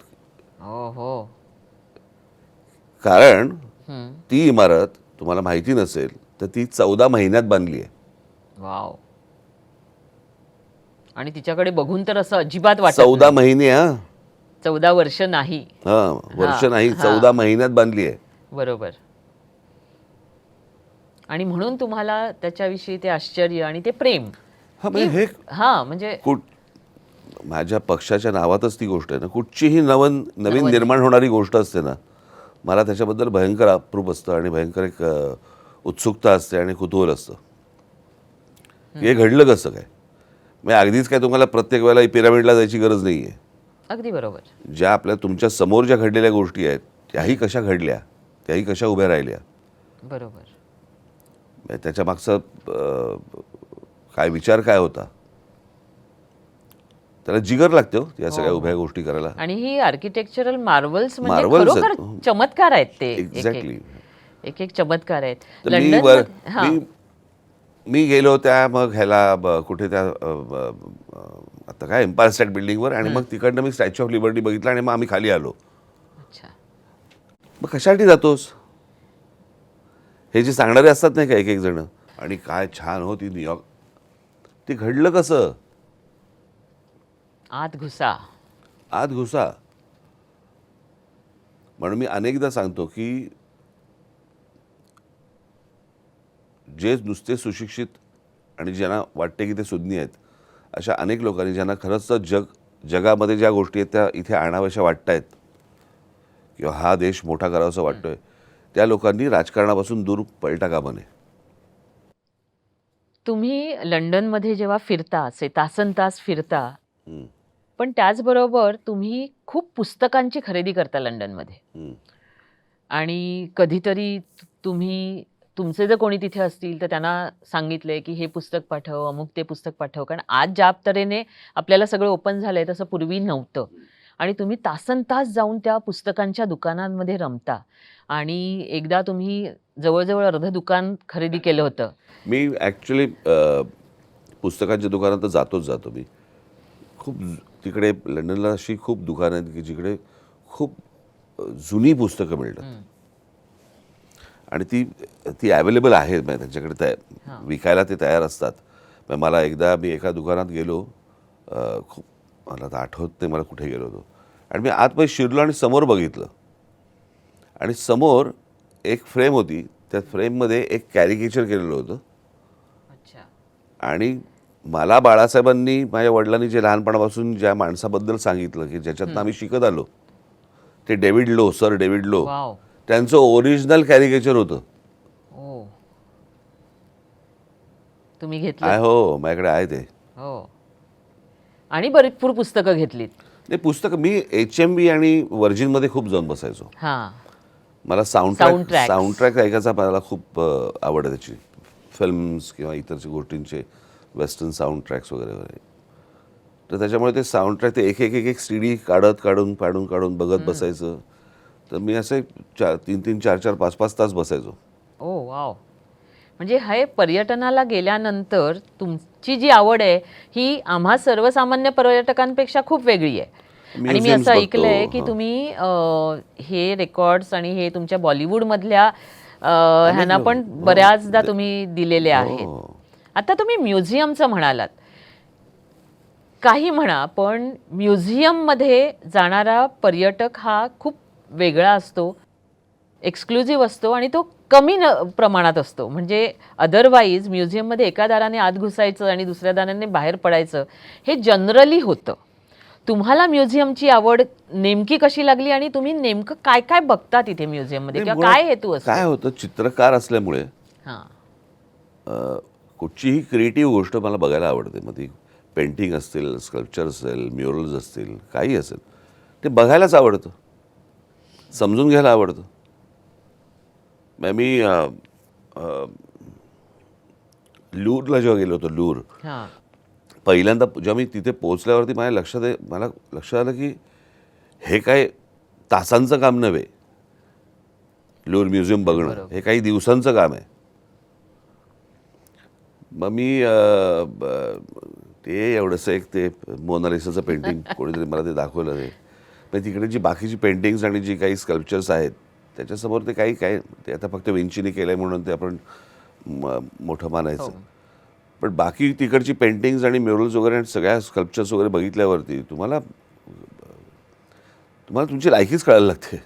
हो. कारण ती इमारत तुम्हाला माहिती नसेल तर ती 14 महिन्यात बांधली आहे. वाव. आणि तिच्याकडे बघून तर असं अजिबात वाटत 14 महिने. 14 वर्ष नाही. वर्ष नाही, 14 महिन्यात बांधली आहे. बरोबर. आणि म्हणून तुम्हाला त्याच्याविषयी ते आश्चर्य आणि ते प्रेम. म्हणजे हे म्हणजे माझ्या पक्षाच्या नावातच ती गोष्ट आहे ना. कुठचीही नवीन नवल. निर्माण होणारी गोष्ट असते ना, मला त्याच्याबद्दल भयंकर अप्रूप असतं आणि भयंकर एक उत्सुकता असते आणि कुतूहल असतं. हे घडलं कसं काय? म्हणजे अगदीच काय तुम्हाला प्रत्येक वेळेला पिरामिडला जायची गरज नाही आहे. अगदी बरोबर. ज्या आपल्या तुमच्या समोर ज्या घडलेल्या गोष्टी आहेत त्याही कशा घडल्या, त्याही कशा उभ्या राहिल्या, बरोबर. म्हणजे त्याच्या मागचा काय विचार काय होता, त्याला जिगर लागते हो या सगळ्या उभ्या गोष्टी करायला. आणि ही आर्किटेक्चरल मार्वल्स म्हणजे Marvels खरोखर आहेत. चमत्कार आहेत ते. एक्झॅक्टली. एक एक चमत्कार आहेत. तर मी लंडन हां. मी गेलो त्या मग ह्याला कुठे त्या आता काय एम्पायर स्टेट बिल्डिंगवर, आणि मग तिकडनं मी स्टॅच्यू ऑफ लिबर्टी बघितला आणि मग आम्ही खाली आलो. अच्छा. मग कशासाठी जातोस हे जे सांगणारे असतात नाही का एक एक जण, आणि काय छान हो ती न्यूयॉर्क, ते घडलं कसं, आत घुसा. आत घुसा. म्हणून मी अनेकदा सांगतो की जे नुसते सुशिक्षित आणि ज्यांना वाटते की ते सुज्ञ आहेत, अशा अनेक लोकांनी ज्यांना खरंच जगामध्ये ज्या गोष्टी आहेत त्या इथे आणाव्याशा वाटत आहेत किंवा हा देश मोठा करावासा वाटतोय, त्या लोकांनी राजकारणापासून दूर पळता कामा नये. तुम्ही लंडनमध्ये जेव्हा फिरता, असे तासनतास फिरता, हम्म, पण त्याचबरोबर तुम्ही खूप पुस्तकांची खरेदी करता लंडनमध्ये. हम्म. आणि कधीतरी तुम्ही तुमचे जर कोणी तिथे असतील तर त्यांना सांगितलंय की हे पुस्तक पाठव, अमुक ते पुस्तक पाठव. कारण आज ज्या तऱ्हेने आपल्याला सगळं ओपन झालंय तसं पूर्वी नव्हतं. आणि तुम्ही तासनतास जाऊन त्या पुस्तकांच्या दुकानांमध्ये रमता. आणि एकदा तुम्ही जवळजवळ अर्धं दुकान खरेदी केलं होतं. मी ॲक्च्युली पुस्तकांच्या दुकानात तर जातो मी. खूप तिकडे लंडनला अशी खूप दुकानं आहेत की जिकडे खूप जुनी पुस्तकं मिळतात आणि ती अवेलेबल आहेत. म्हणजे त्यांच्याकडे विकायला ते तयार असतात. मी एका दुकानात गेलो, खूप मला आता आठवत नाही मला कुठे गेलो होतो, आणि मी आतमध्ये शिरलो आणि समोर बघितलं, आणि समोर एक फ्रेम होती. त्या फ्रेममध्ये एक कॅरिकेचर केलेलं होतं. अच्छा. आणि मला बाळासाहेबांनी, माझ्या वडिलांनी जे लहानपणापासून ज्या माणसाबद्दल सांगितलं की ज्याच्यातनं आम्ही शिकत आलो, ते David low, sir David low, wow. त्यांचं ओरिजिनल कॅरिकेचर होतं. ओ. तुम्ही घेतलं? आहे हो, माझ्याकडे आहे ते. हो. आणि भरपूर पुस्तकं घेतलीत. ते पुस्तकं मी HMV आणि व्हर्जिनमध्ये खूप जाऊन बसायचो. हां. मला Soundtracks. साऊंडट्रॅक ऐकायचा मला खूप आवड आहे त्याची. फिल्म्स किंवा इतर गोष्टींचे वेस्टर्न साऊंड ट्रॅक्स वगैरे वगैरे. तर त्याच्यामुळे ते साऊंड ट्रॅक, ते एक CD काढून बघत बसायचं. तर मी असे 3-3, 4-4, 5-5 तास बसायचो. ओ वाव. म्हणजे हे पर्यटनाला गेल्यानंतर तुमची जी आवड आहे ही आम्हा सर्वसामान्य पर्यटकांपेक्षा खूप वेगळी आहे. आणि मी Museums असं ऐकलंय बघतो. की हां. तुम्ही हे रेकॉर्ड्स आणि हे तुमच्या बॉलिवूडमधल्या ह्यांना पण बऱ्याचदा तुम्ही दिलेले आहेत. हो. आता तुम्ही म्युझियमचं म्हणालात. काही म्हणा, पण म्युझियममध्ये जाणारा पर्यटक हा खूप वेगळा असतो, एक्सक्लुझिव्ह असतो, आणि तो कमी प्रमाणात असतो. म्हणजे अदरवाईज म्युझियममध्ये एका दाराने आत घुसायचं आणि दुसऱ्या दाराने बाहेर पडायचं हे जनरली होतं. तुम्हाला म्युझियमची आवड नेमकी कशी लागली आणि तुम्ही नेमकं काय काय बघता तिथे म्युझियममध्ये, नाही, किंवा काय हेतू असतो? काय होतं, चित्रकार असल्यामुळे हां. कुठचीही क्रिएटिव्ह गोष्ट मला बघायला आवडते. मग ती पेंटिंग असतील, स्कल्पचर असेल, म्युरल्स असतील, काही असेल, ते बघायलाच आवडतं, समजून घ्यायला आवडतं. मी लूरला जेव्हा गेलो होतो, लूर हां. पहिल्यांदा जेव्हा मी तिथे पोहोचल्यावरती मला लक्षात आलं की हे काय तासांचं काम नव्हे. लूर म्युझियम बघणं बरोबर. हे काही दिवसांचं काम आहे. मग मी ते एवढंसं एक ते मोनालिसाचं पेंटिंग कोणीतरी मला ते दाखवलं. पण तिकडे जी बाकीची पेंटिंग्स आणि जी काही स्कल्पचर्स आहेत त्याच्यासमोर ते काय ते आता फक्त विंचीने केलं आहे म्हणून ते आपण मोठं मानायचं. पण बाकी तिकडची पेंटिंग्स आणि म्युरल्स वगैरे आणि सगळ्या स्कल्पचर्स वगैरे बघितल्यावरती तुम्हाला तुमची लायकीच कळायला लागते.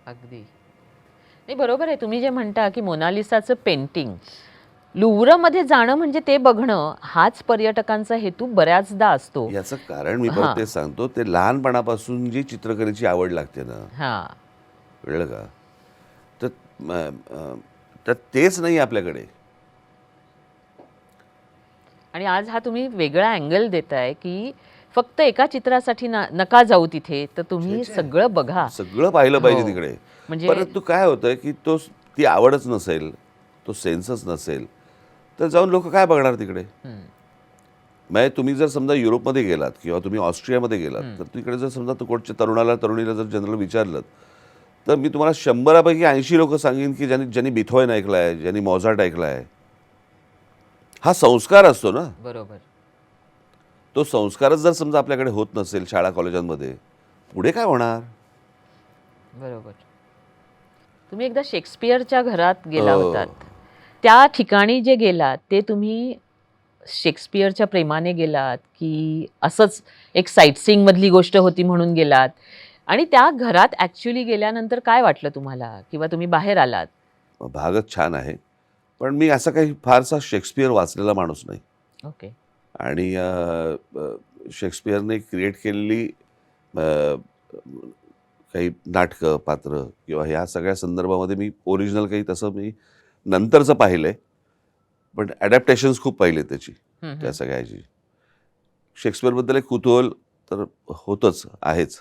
अगदी. नाही, बरोबर आहे. तुम्ही जे म्हणता की मोनालिसाचं पेंटिंग, लुव्रमध्ये जाणं म्हणजे ते बघणं हाच पर्यटकांचा हेतू बऱ्याचदा असतो. याचं कारण मी हां. परत तेच सांगतो, ते लहानपणापासून जी चित्रकलेची आवड लागते ना, हां. कळलं का? तर म, अ, तर तेच नाही आपल्याकडे. आणि आज हा तुम्ही वेगळा अँगल देताय, की फक्त एका चित्रासाठी नका जाऊ तिथे, तर छे तुम्ही छे, सगळं बघा. सगळं पाहिलं पाहिजे हो. तिकडे. म्हणजे परंतु काय होतं की ती आवडच नसेल, तो सेन्सच नसेल, तर जाऊन लोक काय बघणार तिकडे? हं, म्हणजे तुम्ही जर समजा युरोपमध्ये गेलात किंवा तुम्ही ऑस्ट्रियामध्ये गेलात, हं. तर तिकडे जर समजा कोणच्या तरुणाला तरुणीला जर जनरल विचारलं, तर मी तुम्हाला 100पैकी 80 लोक सांगेन की ज्यांनी ज्यांनी बिथोवेन ऐकलाय, ज्यांनी मोझार्ट ऐकलाय. हा संस्कार असतो ना. बरोबर, तो संस्कारच जर समजा आपल्याकडे होत नसेल शाळा कॉलेजांमध्ये, पुढे काय होणार? बरोबर. तुम्ही एकदा शेक्सपियरच्या घरात गेला होतात. हो. त्या ठिकाणी जे गेलात, ते तुम्ही शेक्सपियरच्या प्रेमाने गेलात, की असंच एक साईटसीइंगमधली गोष्ट होती म्हणून गेलात? आणि त्या घरात ॲक्चुअली गेल्यानंतर काय वाटलं तुम्हाला? किंवा तुम्ही बाहेर आलात? भागच छान आहे. पण मी असा काही फारसा शेक्सपियर वाचलेला माणूस नाही. ओके. आणि शेक्सपियरने क्रिएट केलेली अ, काही नाटकं, पात्र किंवा ह्या सगळ्या संदर्भामध्ये मी ओरिजिनल काही तसं मी नंतरचं पाहिलंय. पण अडॅप्टेशन्स खूप पाहिले त्याची, हं, त्या हं. सगळ्याची. शेक्सपियरबद्दल एक कुतूहल तर होतंच, आहेच.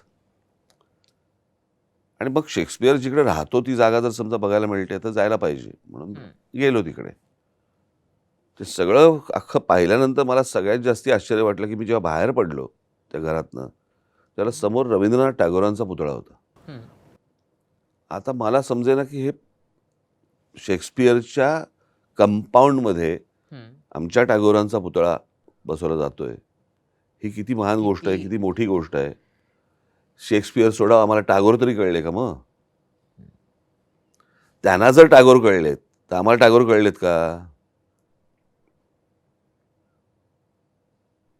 आणि मग शेक्सपियर जिकडे राहतो ती जागा जर समजा बघायला मिळते तर जायला पाहिजे. म्हणून हं. गेलो तिकडे. ते सगळं अख्खं पाहिल्यानंतर मला सगळ्यात जास्ती आश्चर्य वाटलं, की मी जेव्हा बाहेर पडलो त्या घरातनं, त्याला समोर रवींद्रनाथ टागोरांचा पुतळा होता. हं. आता मला समजेना, की हे शेक्सपियरच्या कंपाऊंडमध्ये हं. आमच्या टागोरांचा पुतळा बसवला जातोय. ही किती महान गोष्ट आहे, किती किती मोठी गोष्ट आहे. शेक्सपियर सोडा, आम्हाला टागोर तरी कळले का मग? त्यांना जर टागोर कळलेत, तर आम्हाला टागोर कळलेत का?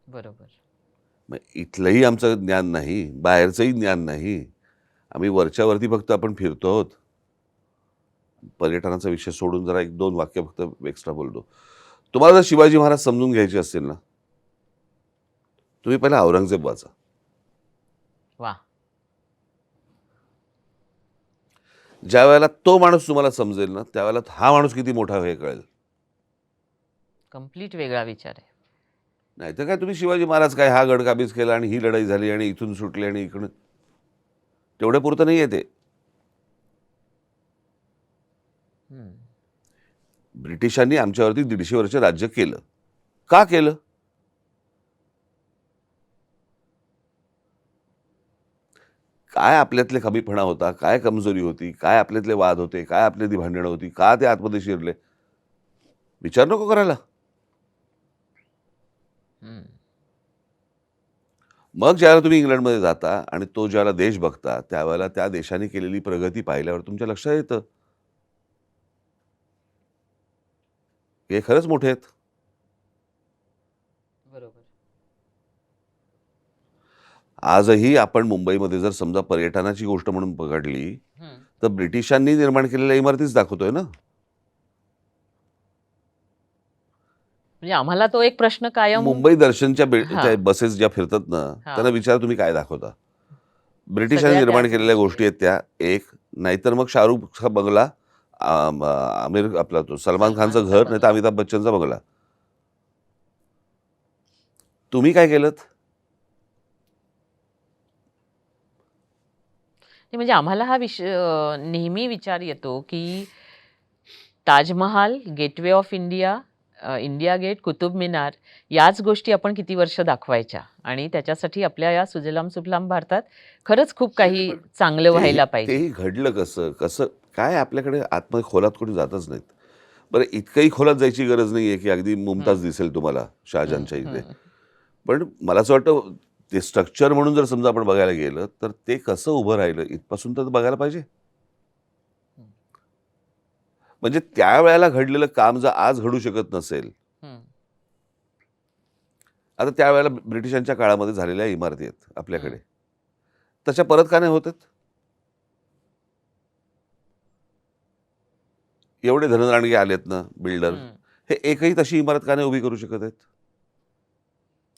बरोबर. मग इथलंही आमचं ज्ञान नाही, बाहेरचंही ज्ञान नाही. आम्ही वरच्या वरती फक्त आपण फिरतो आहोत. पर्यटनाचा विषय सोडून जरा 1-2 वाक्य फक्त एक्स्ट्रा बोलतो. तुम्हाला जर शिवाजी महाराज समजून घ्यायचे असतील ना, तुम्ही पहिला औरंगजेब वाचा. वाह! ज्यावेळेला तो माणूस तुम्हाला समजेल ना, त्यावेळेला हा माणूस किती मोठा आहे हे कळेल. कंप्लीट वेगळा विचार आहे. नाहीतर काय तुम्ही शिवाजी महाराज काय हा गड काबीज केला आणि ही लढाई झाली आणि इथून सुटले आणि इकडं तेवढ्यापुरतं नाहीये ते. हं. ब्रिटिशांनी आमच्यावरती 150 वर्ष राज्य केलं. का केलं? काय आपल्यातले कमीपणा होता, काय कमजोरी होती, काय आपल्यातले वाद होते, काय आपल्यातली भांडणं होती, का ते आतमध्ये शिरले? विचार नको करायला. हं. मग ज्यावेळेला तुम्ही इंग्लंडमध्ये जाता आणि तो ज्यावेळेला देश बघता, त्यावेळेला त्या देशाने केलेली प्रगती पाहिल्यावर तुमच्या लक्षात येतं, की हे खरंच मोठे आहेत. बरोबर. आजही आपण मुंबईमध्ये जर समजा पर्यटनाची गोष्ट म्हणून पकडली, हं. तर ब्रिटिशांनी निर्माण केलेल्या इमारतीच दाखवतोय ना. म्हणजे आम्हाला तो एक प्रश्न कायम मुंबई दर्शनच्या त्या हां, बसेस ज्या फिरतात ना, त्यांना हां. विचारा तुम्ही काय दाखवता? ब्रिटिशांनी सगळ्या निर्माण त्याच केलेल्या गोष्टी गोष्टी आहेत त्या एक. नाहीतर मग शाहरुखचा बंगला, आमिर आपला तो सलमान खानचं सलमानचा घर, नाहीतर बंगला. अमिताभ बच्चनचा बंगला. तुम्ही काय केलंत? नाही म्हणजे आम्हाला हा नेहमी विचार येतो, की Taj Mahal, gateway of India, India gate, Qutub Minar याच गोष्टी आपण किती वर्ष दाखवायच्या आणि त्याच्यासाठी आपल्या या सुजलाम सुफलाम भारतात खरंच खूप नाही, नाही, काही पण चांगलं तेही व्हायला पाहिजे. तेही घडलं कसं? कसं काय आपल्याकडे आतमध्ये खोलात कोणी जातच नाहीत. बरं इतकंही खोलात जायची गरज नाहीये, की अगदी हं, मुमताज दिसेल तुम्हाला हं, शहाजहानच्या इथे. हं. पण मला असं वाटतं ते स्ट्रक्चर म्हणून जर समजा आपण बघायला गेलं, तर ते कसं उभं राहिलं इथपासून तर बघायला पाहिजे. म्हणजे त्यावेळेला घडलेलं काम जर आज घडू शकत नसेल, हं, आता त्यावेळेला ब्रिटिशांच्या काळामध्ये झालेल्या इमारती आहेत हं, आपल्याकडे. तशा परत का नाही होत आहेत? एवढे धनराणगे आलेत ना बिल्डर. हं. हे एकही तशी इमारत का नाही उभी करू शकत आहेत?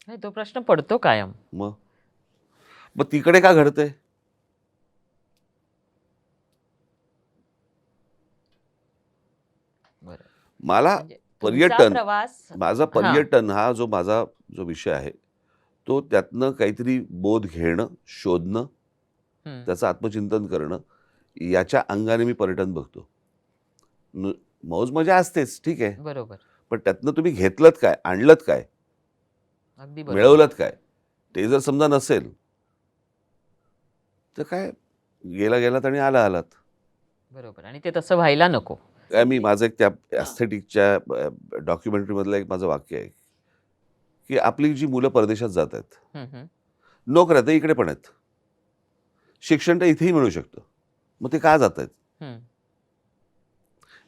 हे तो प्रश्न पडतो कायम. मग मग तिकडे का घडतंय? बरं. मला म्हणजे तुमचा पर्यटन प्रवास माझा हां. पर्यटन हा माझा जो विषय आहे, तो त्यातनं काहीतरी बोध घेणं, शोधणं, हं. त्याचं आत्मचिंतन करणं, याच्या अंगाने मी पर्यटन बघतो. न मौज-मजा असतेच, ठीक आहे. बरोबर. पण त्यातनं तुम्ही घेतलत काय? आणलत काय? अगदी बरोबर. मिळवलत काय? ते जर समजा नसेल, तर काय गेला गेलात आणि आला आलात. बरोबर आणि ते तसं व्हायला नको. काय मी माझं एक त्या हां. एस्थेटिकच्या डॉक्युमेंटरीमधलं एक माझं वाक्य आहे, की आपली जी मुलं परदेशात जात आहेत, हं, हं. नोकऱ्या तर इकडे पण आहेत. शिक्षण तर इथेही मिळू शकतं. मग ते का जात आहेत? हं.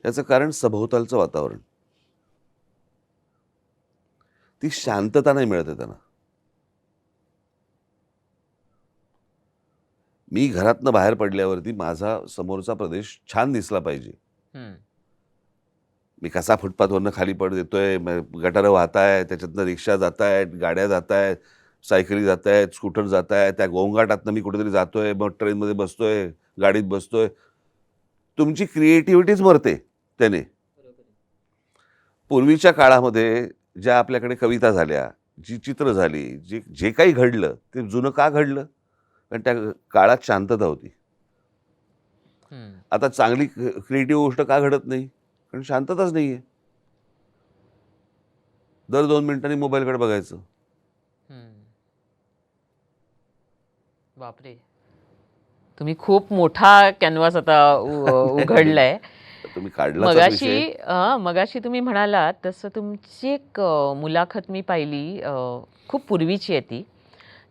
याचं कारण सभोवतालचं वातावरण. ती शांतता नाही मिळत आहे त्यांना. मी घरातनं बाहेर पडल्यावरती माझा समोरचा प्रदेश छान दिसला पाहिजे. हं. मी कसा फुटपाथवरनं खाली पड देतोय, गटारं वाहतायत, त्याच्यातनं रिक्षा जातायत, गाड्या जातायत, सायकली जातायत, स्कूटर जातायत, त्या गोंगाटातनं मी कुठेतरी जातोय, मग ट्रेनमध्ये बसतोय, गाडीत बसतोय. तुमची क्रिएटिव्हिटीच मरते त्याने. पूर्वीच्या काळामध्ये ज्या आपल्याकडे कविता झाल्या, जी चित्र झाली, जे जे काही घडलं, ते जुनं का घडलं? कारण त्या काळात शांतता होती. हं. आता चांगली क्रिएटिव्ह गोष्ट का घडत नाही? कारण शांतताच नाहीये. दर 2 मिनिटांनी मोबाईलकडे बघायचं. हं. बापरे! तुम्ही खूप मोठा कॅनव्हास आता उघडलाय. तुम्ही काढलाचाच विषय. मगाशी तुम्ही म्हणालात तसं तुमची एक मुलाखत मी पाहिली खूप पूर्वीची आहे ती.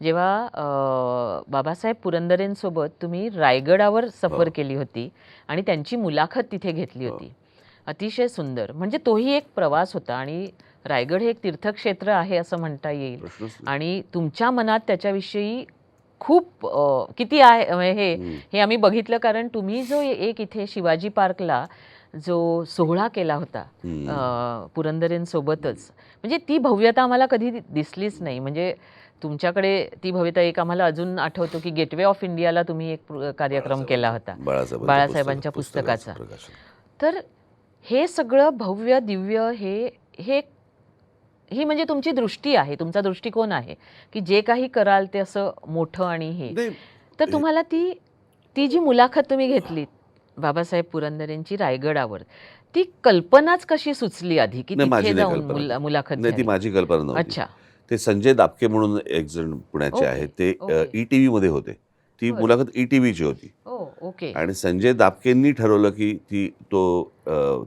जेव्हा बाबासाहेब पुरंदरेंसोबत तुम्ही रायगडावर हो, सफर केली होती आणि त्यांची मुलाखत तिथे घेतली हो. होती. अतिशय सुंदर. म्हणजे तोही एक प्रवास होता आणि रायगड हे एक तीर्थक्षेत्र आहे असं म्हणता येईल प्रश्नच नाही. आणि तुमच्या मनात त्याच्याविषयी खूप किती आहे हे हं. हे आम्ही बघितलं कारण तुम्ही जो एक इथे शिवाजी पार्कला जो सोहळा केला होता हं. पुरंदरेंसोबतच म्हणजे ती भव्यता आम्हाला कधी दिसलीच नाही. म्हणजे तुमच्याकडे ती भव्यता एक आम्हाला अजून आठवतो की गेटवे ऑफ इंडियाला तुम्ही एक कार्यक्रम केला होता बाळासाहेबांच्या पुस्तकाचं पुस्तकाचा. प्रकाशन. तर हे सगळं भव्य दिव्य हे ही म्हणजे तुमची दृष्टी आहे, तुमचा दृष्टिकोन आहे, की जे काही कराल ते असं मोठं आणि हे. नाही, तर हे तुम्हाला ती ती जी मुलाखत तुम्ही घेतलीत बाबासाहेब पुरंदरेंची रायगडावर, ती कल्पनाच कशी सुचली आधी, की नाही तिथे माझी नाही जाऊन कल्पना ती. मुलाखत नाही ती घ्यावी? माझी कल्पना नव्हती. अच्छा. ते संजय दापके म्हणून एक जण पुण्याचे ओके, आहेत. ते ओके. ई-टीव्हीमध्ये होते. ती बरं. मुलाखत ई-टीव्हीची होती. हो, ओके. आणि संजय दापकेंनी ठरवलं, की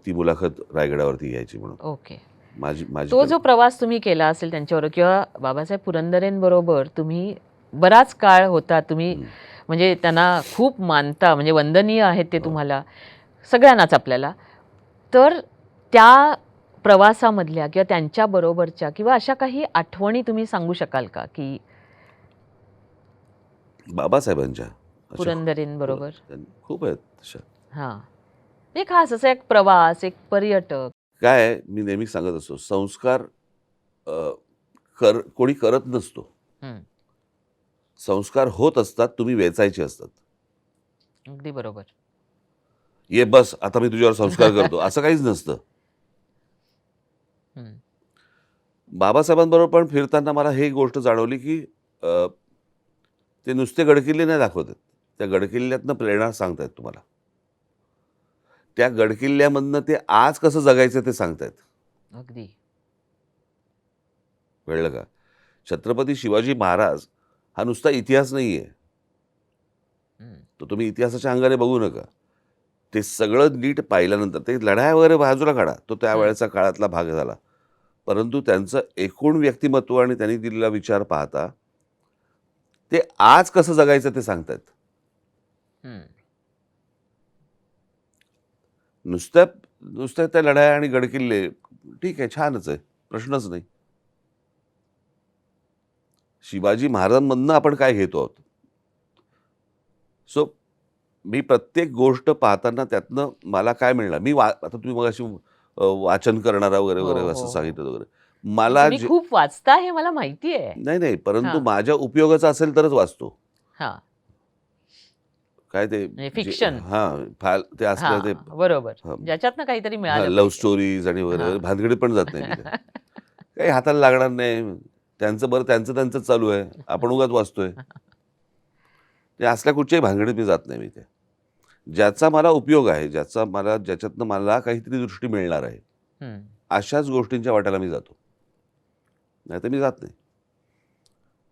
ती मुलाखत रायगडावरती घ्यायची म्हणून. ओके. माझी माझी तो जो कल्पना. प्रवास तुम्ही केला असेल त्यांच्याबरोबर किंवा बाबासाहेब पुरंदरेंबरोबर तुम्ही बराच काळ होता. तुम्ही हं. म्हणजे त्यांना खूप मानता, म्हणजे वंदनीय आहेत ते हो. तुम्हाला, सगळ्यांनाच आपल्याला. तर त्या प्रवासामधल्या किंवा त्यांच्याबरोबरच्या किंवा अशा काही आठवणी तुम्ही सांगू शकाल का, की बाबासाहेबांच्या अशा पुरंदरेंबरोबर? खूप आहेत तशा. हां. एक खास असा एक प्रवास, एक पर्यटक. काय आहे, मी नेहमी सांगत असतो, संस्कार अ, कोणी करत नसतो. हं. संस्कार होत असतात, तुम्ही वेचायचे असतात. अगदी बरोबर. "ये बस, आता मी तुझ्यावर संस्कार करतो." असं काहीच नसतं. हं. बाबासाहेबांबरोबर पण फिरताना मला ही गोष्ट जाणवली, की अ, ते नुसते गडकिल्ले नाही दाखवत आहेत. त्या गडकिल्ल्यातनं प्रेरणा सांगतायत तुम्हाला. त्या गडकिल्ल्यामधनं ते आज कसं जगायचं ते सांगतायत. अगदी. कळलं का? छत्रपती शिवाजी महाराज हा नुसता इतिहास नाहीये. हं. तो तुम्ही इतिहासाच्या अंगाने बघू नका. ते सगळं नीट पाहिल्यानंतर ते लढाया वगैरे बाजूला काढा. तो हं. त्यावेळेचा काळातला भाग झाला. परंतु त्यांचं एकूण व्यक्तिमत्व आणि त्यांनी दिलेला विचार पाहता, ते आज कसं जगायचं ते सांगतायत. हं. नुसत्या नुसत्या त्या लढाया आणि गडकिल्ले ठीक आहे, छानच आहे. प्रश्नच नाही. शिवाजी महाराजांमधनं आपण काय घेतो आहोत? मी प्रत्येक गोष्ट पाहताना त्यातनं मला काय मिळणार? आता तुम्ही मगाशी वाचन करणारा वगैरे हो, वगैरे हो, असं हो. सांगितलं वगैरे. मला तुम्ही जे खूप वाचता हे मला माहिती आहे. नाही, परंतु हां. माझ्या उपयोगाचा असेल तरच वाचतो. हां. काय ते म्हणजे जे फिक्शन. फार ते असलं ते हां, बरोबर. हां, ज्याच्यातनं काहीतरी हां, मिळालं लव्ह पाहिजे. स्टोरीज आणि वगैरे, हां. वगैरे भानगडीत पण जात नाही मी त्या. काही हाताला लागणार नाही. त्यांचं बरं त्यांचं त्यांचंच चालू आहे. आपण उगाच वाचतोय. ते असल्या कुठच्याही भानगडीत मी जात नाही मी ते. ज्याचा मला उपयोग आहे, ज्याच्यातनं मला काहीतरी दृष्टी मिळणार आहे, हं. अशाच गोष्टींच्या वाट्याला मी जातो. नाहीतर मी जात नाही.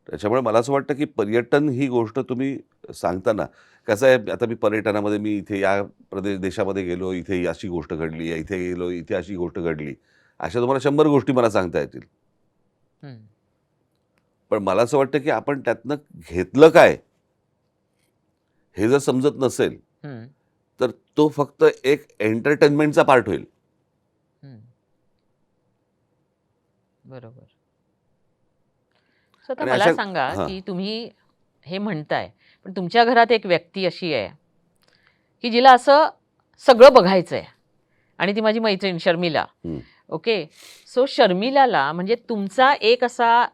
त्याच्यामुळे मला असं वाटतं, की पर्यटन ही गोष्ट तुम्ही सांगताना कसं आहे, आता मी पर्यटनामध्ये मी इथे या देशामध्ये गेलो, इथे ही अशी गोष्ट घडली, इथे गेलो, इथे अशी गोष्ट घडली. अशा तुम्हाला 100 गोष्टी मला सांगता येतील. हं. पण मला असं वाटतं, की आपण त्यातनं घेतलं काय? हे जर समजत नसेल, हं. तर तो फक्त एक एंटरटेनमेंटचा पार्ट होईल. हं. बरोबर. सो आता आणि मला अशा सांगा, हां. की तुम्ही हे म्हणताय, पण तुमच्या घरात एक व्यक्ती अशी आहे, की जिला असं सगळं बघायचंय आणि ती माझी मैत्रीण शर्मिला. हं. ओके. सो शर्मिलाला म्हणजे तुमचा एक असा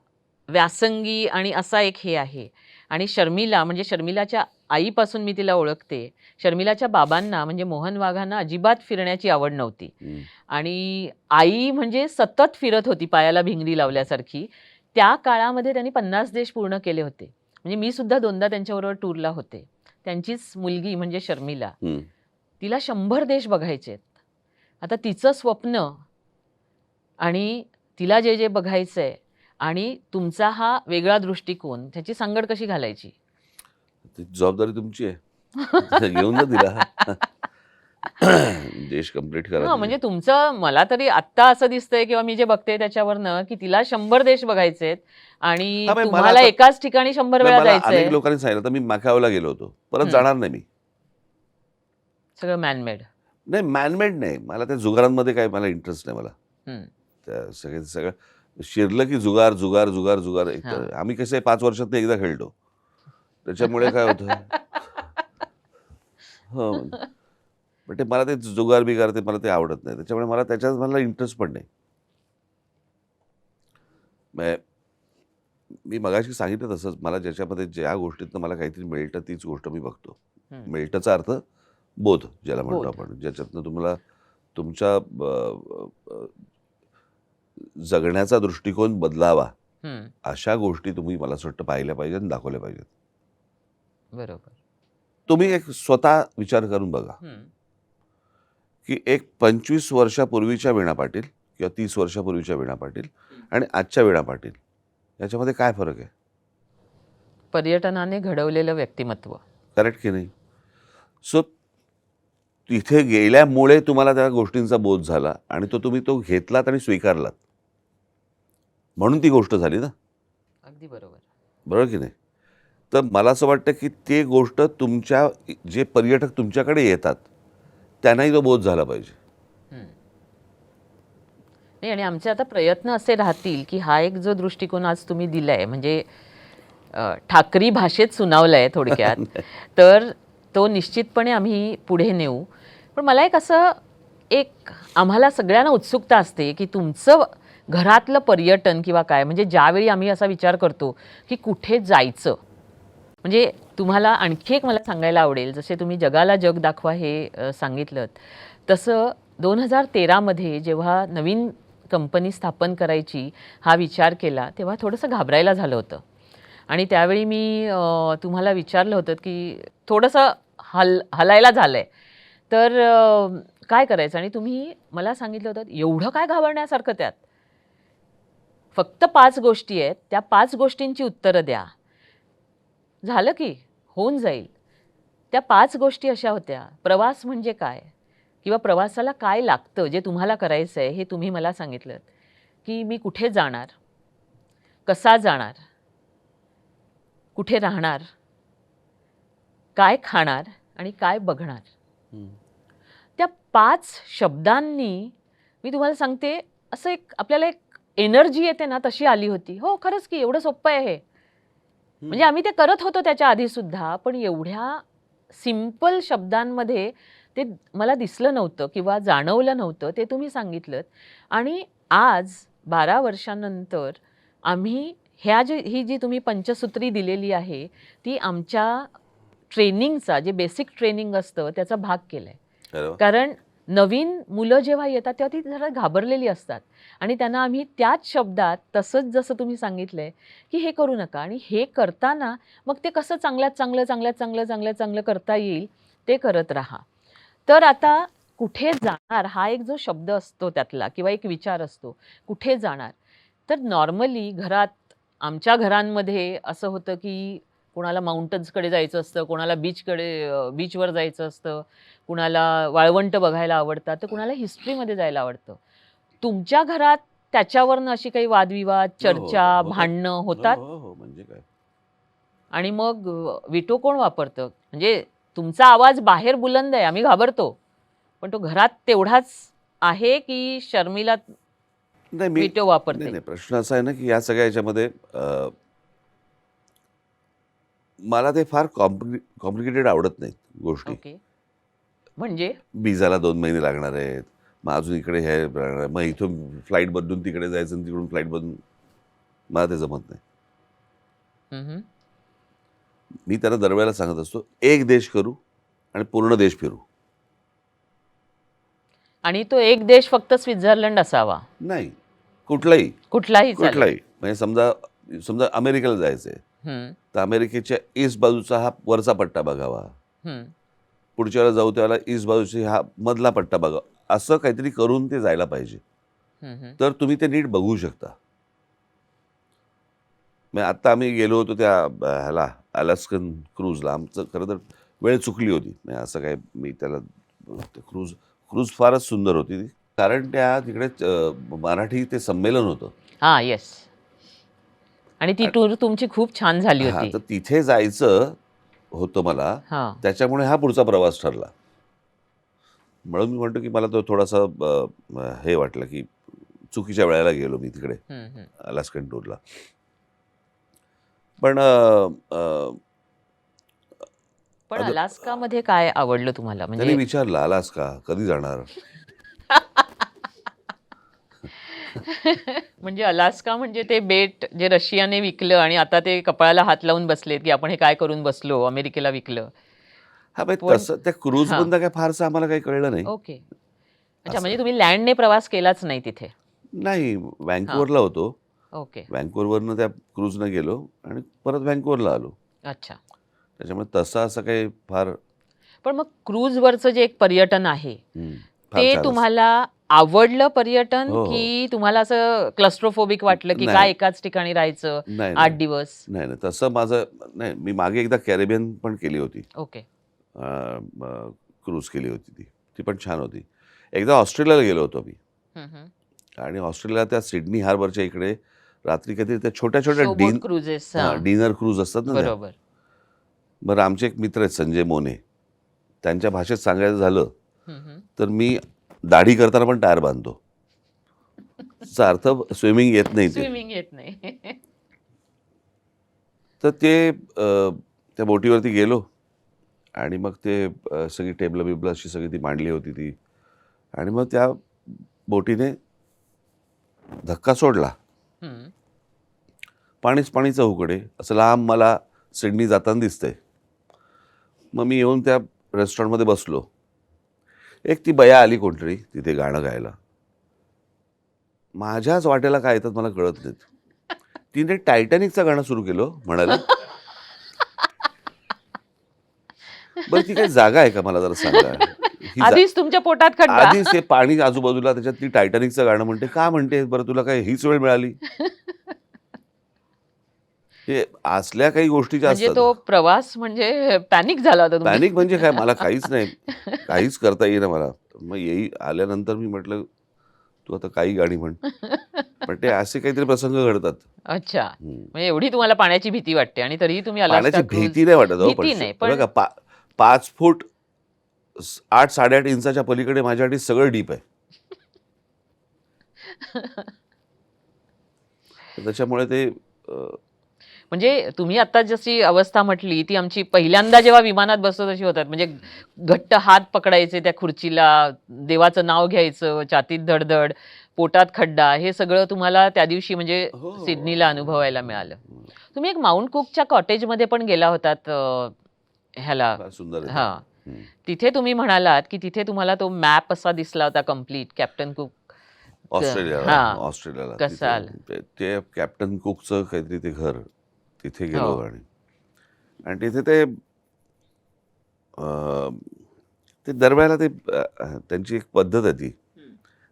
व्यासंगी आणि असा एक हे आहे आणि शर्मिला म्हणजे शर्मिलाच्या आईपासून मी तिला ओळखते. शर्मिलाच्या बाबांना म्हणजे मोहन वाघांना अजिबात फिरण्याची आवड नव्हती हं. आणि आई म्हणजे सतत फिरत होती पायाला भिंगरी लावल्यासारखी. त्या काळामध्ये त्यांनी 50 देश पूर्ण केले होते. म्हणजे मी सुद्धा 2दा त्यांच्याबरोबर टूरला होते. त्यांचीच मुलगी म्हणजे शर्मिला. हं. तिला 100 देश बघायचे आहेत. आता तिचं स्वप्न आणि तिला जे जे बघायचंय आणि तुमचा हा वेगळा दृष्टिकोन त्याची सांगड कशी घालायची? ती जबाबदारी तुमची आहे. घेऊन जा तिला. देश कंप्लीट करा हां, तिचे. म्हणजे तुमचं मला तरी आत्ता असं दिसतंय किंवा मी जे बघते त्याच्यावरनं, की तिला 100 देश बघायचेत आणि हां, म्हणजे मला तुम्हाला आता एकाच ठिकाणी 100 नाही वेळा मला अनेक जायचंय. लोकांनी सांगितलं, तर मी मॅकाओला गेलो होतो. परत हं, जाणार नाही मी. सगळं मॅनमेड. नाही मॅनमेड नाही. मला त्या जुगारांमध्ये काही मला इंटरेस्ट नाही मला. हं, त्या सगळं शिरलं की जुगार, जुगार, जुगार, जुगार. हां. एकतर आम्ही कसं आहे 5 वर्षातनं एकदा खेळतो. त्याच्यामुळे काय होतं हो. पण ते मला ते जुगार-बिगार ते मला ते आवडत नाही. त्याच्यामुळे मला इंटरेस्ट पण नाही. म्हणजे मी मगाशी सांगितलं तसंच मला ज्याच्यामध्ये ज्या गोष्टीतनं मला काहीतरी मिळतं तीच गोष्ट मी बघतो. हं. मिळताचा अर्थ बोध ज्याला म्हणतो बोध. आपण. ज्याच्यातनं तुम्हाला तुमच्या जगण्याचा दृष्टिकोन बदलावा, हं, अशा गोष्टी तुम्ही मला असं वाटतं पाहिल्या पाहिजेत आणि दाखवल्या पाहिजेत. बरोबर. तुम्ही एक स्वतः विचार करून बघा, हं. की एक 25 वर्षापूर्वीच्या वीणा पाटील किंवा 30 वर्षापूर्वीच्या वीणा पाटील आणि आजच्या वीणा पाटील याच्यामध्ये काय फरक आहे? पर्यटनाने घडवलेलं व्यक्तिमत्व. करेक्ट की नाही? सो तिथे गेल्यामुळे तुम्हाला त्या गोष्टींचा बोध झाला आणि तुम्ही तो घेतलात आणि स्वीकारलात. म्हणून ती गोष्ट झाली ना, अगदी बरोबर. बरोबर की नाही? तर मला असं वाटतं, की ती गोष्ट जे पर्यटक तुमच्याकडे येतात, त्यांनाही तो बोध झाला पाहिजे. हं. नाही आणि आमचे आता प्रयत्न असे राहतील, की हा एक जो दृष्टिकोन आज तुम्ही दिलाय म्हणजे ठाकरी भाषेत सुनावलाय थोडक्यात. तर तो निश्चितपणे आम्ही पुढे नेऊ. पण मला एक आम्हाला सगळ्यांना उत्सुकता असते, की तुमचं घरातलं पर्यटन किंवा काय म्हणजे ज्यावेळी आम्ही असा विचार करतो, की कुठे जायचं? म्हणजे तुम्हाला आणखी एक मला सांगायला आवडेल, जसे तुम्ही जगाला जग दाखवा हे सांगितलंत, तसं 2013 मध्ये जेव्हा नवीन कंपनी स्थापन करायची हा विचार केला, तेव्हा थोडंसं घाबरायला झालं होतं. आणि त्यावेळी मी तुम्हाला विचारलं होतं, की थोडंसं हलायला झालंय. तर काय करायचं? आणि तुम्ही मला सांगितलं होतं, एवढं काय घाबरण्यासारखं त्यात? फक्त 5 गोष्टी आहेत, त्या 5 गोष्टींची उत्तरं द्या. झालं की होऊन जाईल. त्या 5 गोष्टी अशा होत्या, प्रवास म्हणजे काय? किंवा प्रवासाला काय लागतं जे तुम्हाला करायचं आहे हे तुम्ही मला सांगितलंत, की मी कुठे जाणार? कसा जाणार? कुठे राहणार? काय खाणार? आणि काय बघणार? त्या 5 शब्दांनी मी तुम्हाला सांगते असं आपल्याला एक एनर्जी येते ना तशी आली होती. हो खरंच की एवढं सोपं आहे हे. म्हणजे आम्ही ते करत होतो त्याच्या आधी सुद्धा, पण एवढ्या सिंपल शब्दांमध्ये ते मला दिसलं नव्हतं किंवा जाणवलं नव्हतं, ते तुम्ही सांगितलंत. आणि आज 12 वर्षांनंतर आम्ही ही जी तुम्ही पंचसूत्री दिलेली आहे, ती आमच्या ट्रेनिंगचा, जे बेसिक ट्रेनिंग असतं त्याचा भाग केलाय. अरे वा. कारण नवीन मुलं जेव्हा येतात तेव्हा ती जरा घाबरलेली असतात आणि त्यांना आम्ही त्याच शब्दात तसंच जसं तुम्ही सांगितलंय की हे करू नका, आणि हे करताना मग ते कसं चांगल्यात चांगलं चांगल्यात चांगलं चांगल्यात चांगलं करता येईल ते करत राहा. तर आता कुठे जाणार हा एक जो शब्द असतो त्यातला किंवा एक विचार असतो, कुठे जाणार. तर नॉर्मली आमच्या घरांमध्ये असं होतं की कोणाला माउंटन्सकडे जायचं असतं, कोणाला बीचवर जायचं असतं, कुणाला वाळवंट बघायला आवडतात, तर कुणाला हिस्ट्रीमध्ये जायला आवडतं. तुमच्या घरात त्याच्यावरनं अशी काही वादविवाद, हो, हो, चर्चा, होतात. भांडणं हो, होतात? हो, हो. म्हणजे काय? आणि मग विटो कोण वापरतं? म्हणजे तुमचा आवाज बाहेर बुलंद आहे, आम्ही घाबरतो. पण तो घरात तेवढाच आहे की शर्मिला नाही मी विटो नाही, वापरते? नाही. प्रश्न असा आहे ना, की या सगळ्या ह्याच्यामध्ये मला ते फार कॉम्प्लिकेटेड आवडत नाहीत गोष्टी. ओके. म्हणजे? विजाला 2 महिने लागणार आहेत. मग अजून इकडे हे लागणार आहे. मग इथून फ्लाइट बदलून तिकडे जायचं आणि तिकडून फ्लाइट बदलून मला ते जमत नाही. हं, हं. मी त्यांना दरवेळेला सांगत असतो, एक देश करू आणि पूर्ण देश फिरू. आणि तो एक देश फक्त स्वित्झर्लंड असावा? नाही, कुठलाही, कुठलाही चालेल? कुठलाही. म्हणजे समजा समजा अमेरिकेला जायचंय, हं, तर अमेरिकेच्या ईस्ट बाजूचा हा वरचा पट्टा बघावा. हं, पुढच्या वेळेला जाऊ त्यावेळेला ईस्ट बाजूची हा मधला पट्टा बघावा. असं काहीतरी करून ते जायला पाहिजे. हं, हं. तर तुम्ही ते नीट बघू शकता. मग आत्ता आम्ही गेलो होतो त्या ह्याला अलास्कन क्रूजला. आमचं खरं तर वेळ चुकली होती. म्हणजे असं काय मी त्याला क्रूज क्रूज फारच सुंदर होती ती. कारण त्या तिकडे मराठी ते संमेलन होतं. हां, येस. आणि ती टूर तुमची खूप छान झाली हां, होती. तर तिथे जायचं होतं मला. हां. त्याच्यामुळे हा पुढचा प्रवास ठरला. म्हणून मी म्हणतो की मला तो थोडासा हे वाटलं की चुकीच्या वेळेला गेलो मी तिकडे हं, हं. अलास्कन टूरला. पण पण आता अलास्कामध्ये काय आवडलं तुम्हाला? त्यांनी म्हणजे विचारलं, "आलास का? कधी जाणार?" म्हणजे अलास्का म्हणजे ते बेट जे रशियाने विकलं आणि आता ते कपाळाला हात लावून बसलेत, की आपण हे काय करून बसलो, अमेरिकेला विकलं. हां, म्हणजे पण तसं त्या हां, क्रूजमधनं काय फारसं आम्हाला काही कळलं नाही. ओके. अच्छा, असं. म्हणजे तुम्ही लँडने प्रवास केलाच नाही तिथे. नाही, हां, व्हँकुव्हरला होतो. ओके. व्हँकुव्हरवरनं त्या क्रूजनं गेलो आणि परत व्हँकुव्हरला आलो. अच्छा. त्याच्यामुळे तसं असं काही फार पण मग क्रूजवरचं जे एक पर्यटन आहे, हं, फार ते छान असतं. तुम्हाला आवडलं पर्यटन, हो, हो. की तुम्हाला असं क्लस्ट्रोफोबिक वाटलं, की काय नाही, एकाच ठिकाणी राहायचं नाही, 8 नाही. दिवस? नाही, नाही. तसं माझं नाही. मी मागे एकदा कॅरिबियन पण केली होती. ओके. क्रूज केली होती ती. ती पण छान होती. एकदा ऑस्ट्रेलियाला गेलो होतो मी हं, हं. आणि ऑस्ट्रेलियाला त्या सिडनी हार्बरच्या इकडे रात्री काहीतरी त्या छोट्या-छोट्या शो बोट क्रुझेस. हां, डिनर क्रूज असतात ना त्या. बरोबर. बरं आमचे एक मित्र आहेत संजय मोने. त्यांच्या भाषेत सांगायचं झालं, हं, हं. तर मी दाढी करताना पण टायर बांधतो. त्याचा अर्थ स्विमिंग येत नाही ते. स्विमिंग येत नाही. तर ते त्या बोटीवरती गेलो आणि मग ते सगळी टेबलं-बिबलं अशी सगळी ती मांडली होती ती आणि मग त्या बोटीने धक्का सोडला. हं. पाणीच पाणी चहूकडे. असं लांब मला सिडनी जाताना दिसतंय. मग मी येऊन त्या रेस्टॉरंटमध्ये बसलो. एक ती बया आली कोणतरी तिथे गाणं गायला. माझ्याच वाट्याला काय येतात मला कळत नाहीत. तिने टायटॅनिकचं गाणं सुरू केलं म्हणायला. बरं ती काही जागा आहे का मला जरा सांगा? ही जा आधीच तुमच्या पोटात खड्डा. आधीच ते पाणी आजूबाजूला त्याच्यात ती टायटॅनिकचं गाणं म्हणते. का म्हणते बरं तुला काय हीच वेळ मिळाली? हे असल्या काही गोष्टी ज्या म्हणजे असतात. तो प्रवास म्हणजे पॅनिक झाला होता पॅनिक म्हणजे काय मला काहीच नाही. तुमच्या. काहीच करता येईना मला. मग आल्यानंतर मी म्हटलं, "तू आता काही गाणी म्हण." पण ते असे काहीतरी प्रसंग घडतात. अच्छा. हं. म्हणजे एवढी तुम्हाला पाण्याची भीती वाटते आणि तरीही तुम्ही पाण्याची अलास्का क्रूझ. भीती नाही वाटत हो, पण भीती नाही, हे पण बघा 5 फूट 8 8.5 इंचाच्या पलीकडे माझ्यासाठी सगळं डीप आहे. तर त्याच्यामुळे ते म्हणजे तुम्ही आता जशी अवस्था म्हटली ती आमची पहिल्यांदा जेव्हा विमानात बसतो तशी होतात. म्हणजे घट्ट हात पकडायचे त्या खुर्चीला, देवाचं नाव घ्यायचं, छातीत धडधड, पोटात खड्डा, हे सगळं तुम्हाला त्या दिवशी म्हणजे हो सिडनीला अनुभवायला मिळालं. तुम्ही एक माउंट कुकच्या कॉटेजमध्ये पण गेला होतात ह्याला. फार सुंदर आहे ते. हां. हम्म. तिथे तुम्ही म्हणालात, की तिथे तुम्हाला तो मॅप असा दिसला होता कंप्लीट कॅप्टन कुक. हां. ऑस्ट्रेलियाला कसा तिथे ते कॅप्टन कुकचं काहीतरी ते घर तिथे गेलो हो. आणि आणि तिथे ते अं, ते दरवेळेला ते त्यांची एक पद्धत आहे ती.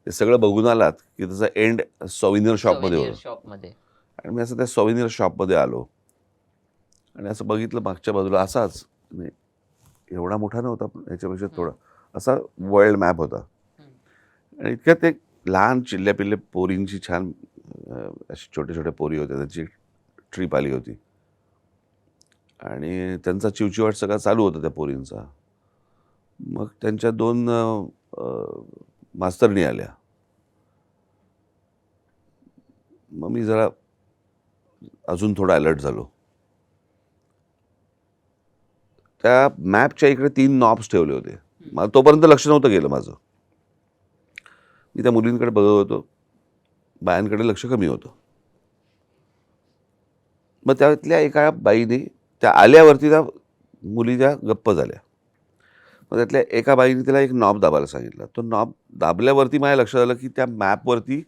ते सगळं बघून आलात की त्याचा एंड सॉव्हिनियर शॉपमध्ये Souvenir होता. शॉपमध्ये. आणि मी असं त्या सॉव्हिनियर शॉपमध्ये आलो आणि असं बघितलं मागच्या बाजूला असाच नाही, एवढा मोठा नव्हता पण याच्यापेक्षा थोडा असा वर्ल्ड मॅप होता. आणि इतक्यात एक लहान चिल्ल्या-पिल्ल्या पोरींची छान अशी छोट्या-छोट्या पोरी होत्या. त्यांची ट्रिप आली होती. आणि त्यांचा चिवचिवाट सगळा चालू होता त्या पोरींचा. मग त्यांच्या 2 मास्तरणी आल्या. मग मी जरा अजून थोडा अलर्ट झालो. त्या मॅपच्या इकडे 3 नॉब्स ठेवले होते. मला तोपर्यंत लक्ष नव्हतं गेलं माझं. मी त्या मुलींकडे बघत होतो. बायांकडे लक्ष कमी होतं. मग त्यातल्या एका बाईने त्या आल्यावरती त्या मुली त्या गप्प झाल्या. मग त्यातल्या एका बाईने तिला एक नॉब दाबायला सांगितलं. तो नॉब दाबल्यावरती माझ्या लक्षात आलं की त्या मॅपवरती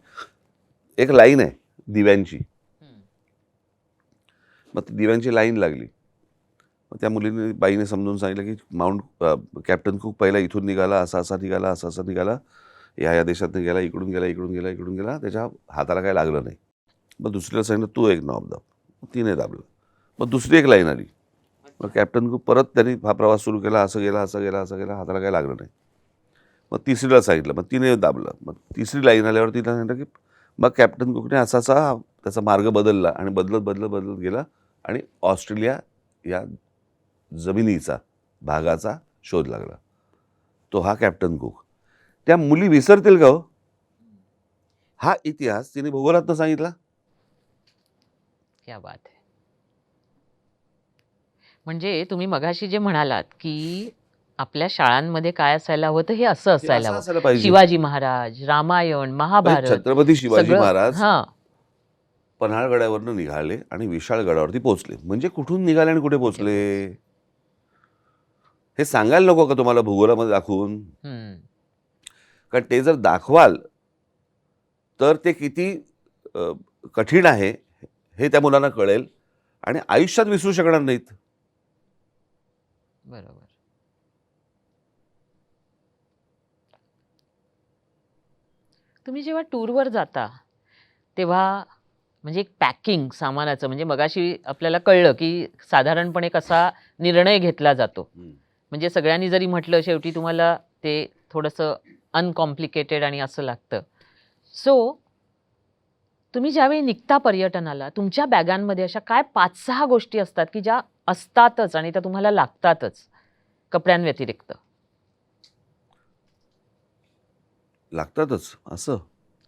एक लाईन आहे दिव्यांची. मग ती दिव्यांची लाईन लागली. मग त्या मुलीने बाईने समजून सांगितलं की कॅप्टन कुक पहिला इथून निघाला, असा असा निघाला, असा असा निघाला, ह्या देशातनं गेला, इकडून गेला, इकडून गेला, इकडून गेला, त्याच्या हाताला काय लागलं नाही. मग दुसरीला सांगितलं तू एक नॉब दाब. तिने दाबलं. मग दुसरी एक लाईन आली. मग कॅप्टन कुक परत त्यांनी हा प्रवास सुरू केला, असं गेला, असं गेला, असं गेला, हाताला काय लागलं नाही. मग तिसरीला सांगितलं, मग तिने दाबलं. मग तिसरी लाईन आल्यावर तिला सांगितलं की मग कॅप्टन कुकने असा असा त्याचा मार्ग बदलला आणि बदलत बदलत बदलत गेला आणि ऑस्ट्रेलिया या जमिनीचा भागाचा शोध लागला. तो हा कॅप्टन कुक. त्या मुली विसरतील का हो? हा इतिहास तिने भूगोलातनं सांगितला. क्या बात है. म्हणजे तुम्ही मगाशी जे म्हणालात, की आपल्या शाळांमध्ये काय असायला हवं तर हे असं हे असायला असं हवं. असायला पाहिजे. शिवाजी महाराज, रामायण, म्हणजे महाभारत छत्रपती शिवाजी सगळं. महाराज हां. पन्हाळगडावरनं निघाले आणि विशाळगडावरती पोहोचले. म्हणजे कुठून निघाले आणि कुठे पोहोचले हे सांगायला नको का तुम्हाला भूगोलामध्ये दाखवून? हं. कारण ते जर दाखवाल तर ते किती कठीण आहे हे त्या मुलांना कळेल आणि आयुष्यात विसरू शकणार नाहीत. बरोबर. तुम्ही जेव्हा टूरवर जाता, तेव्हा म्हणजे एक पॅकिंग सामानाचं, म्हणजे मगाशी आपल्याला कळलं, की साधारणपणे कसा निर्णय घेतला जातो. म्हणजे सगळ्यांनी जरी म्हटलं, शेवटी तुम्हाला ते थोडंसं अनकॉम्प्लिकेटेड आणि असं लागतं. सो तुम्ही ज्यावेळी निघता पर्यटनाला, तुमच्या बॅगांमध्ये अशा काय 5-6 गोष्टी असतात, की ज्या असतातच आणि त्या तुम्हाला लागतातच कपड्यांव्यतिरिक्त? लागतातच असं.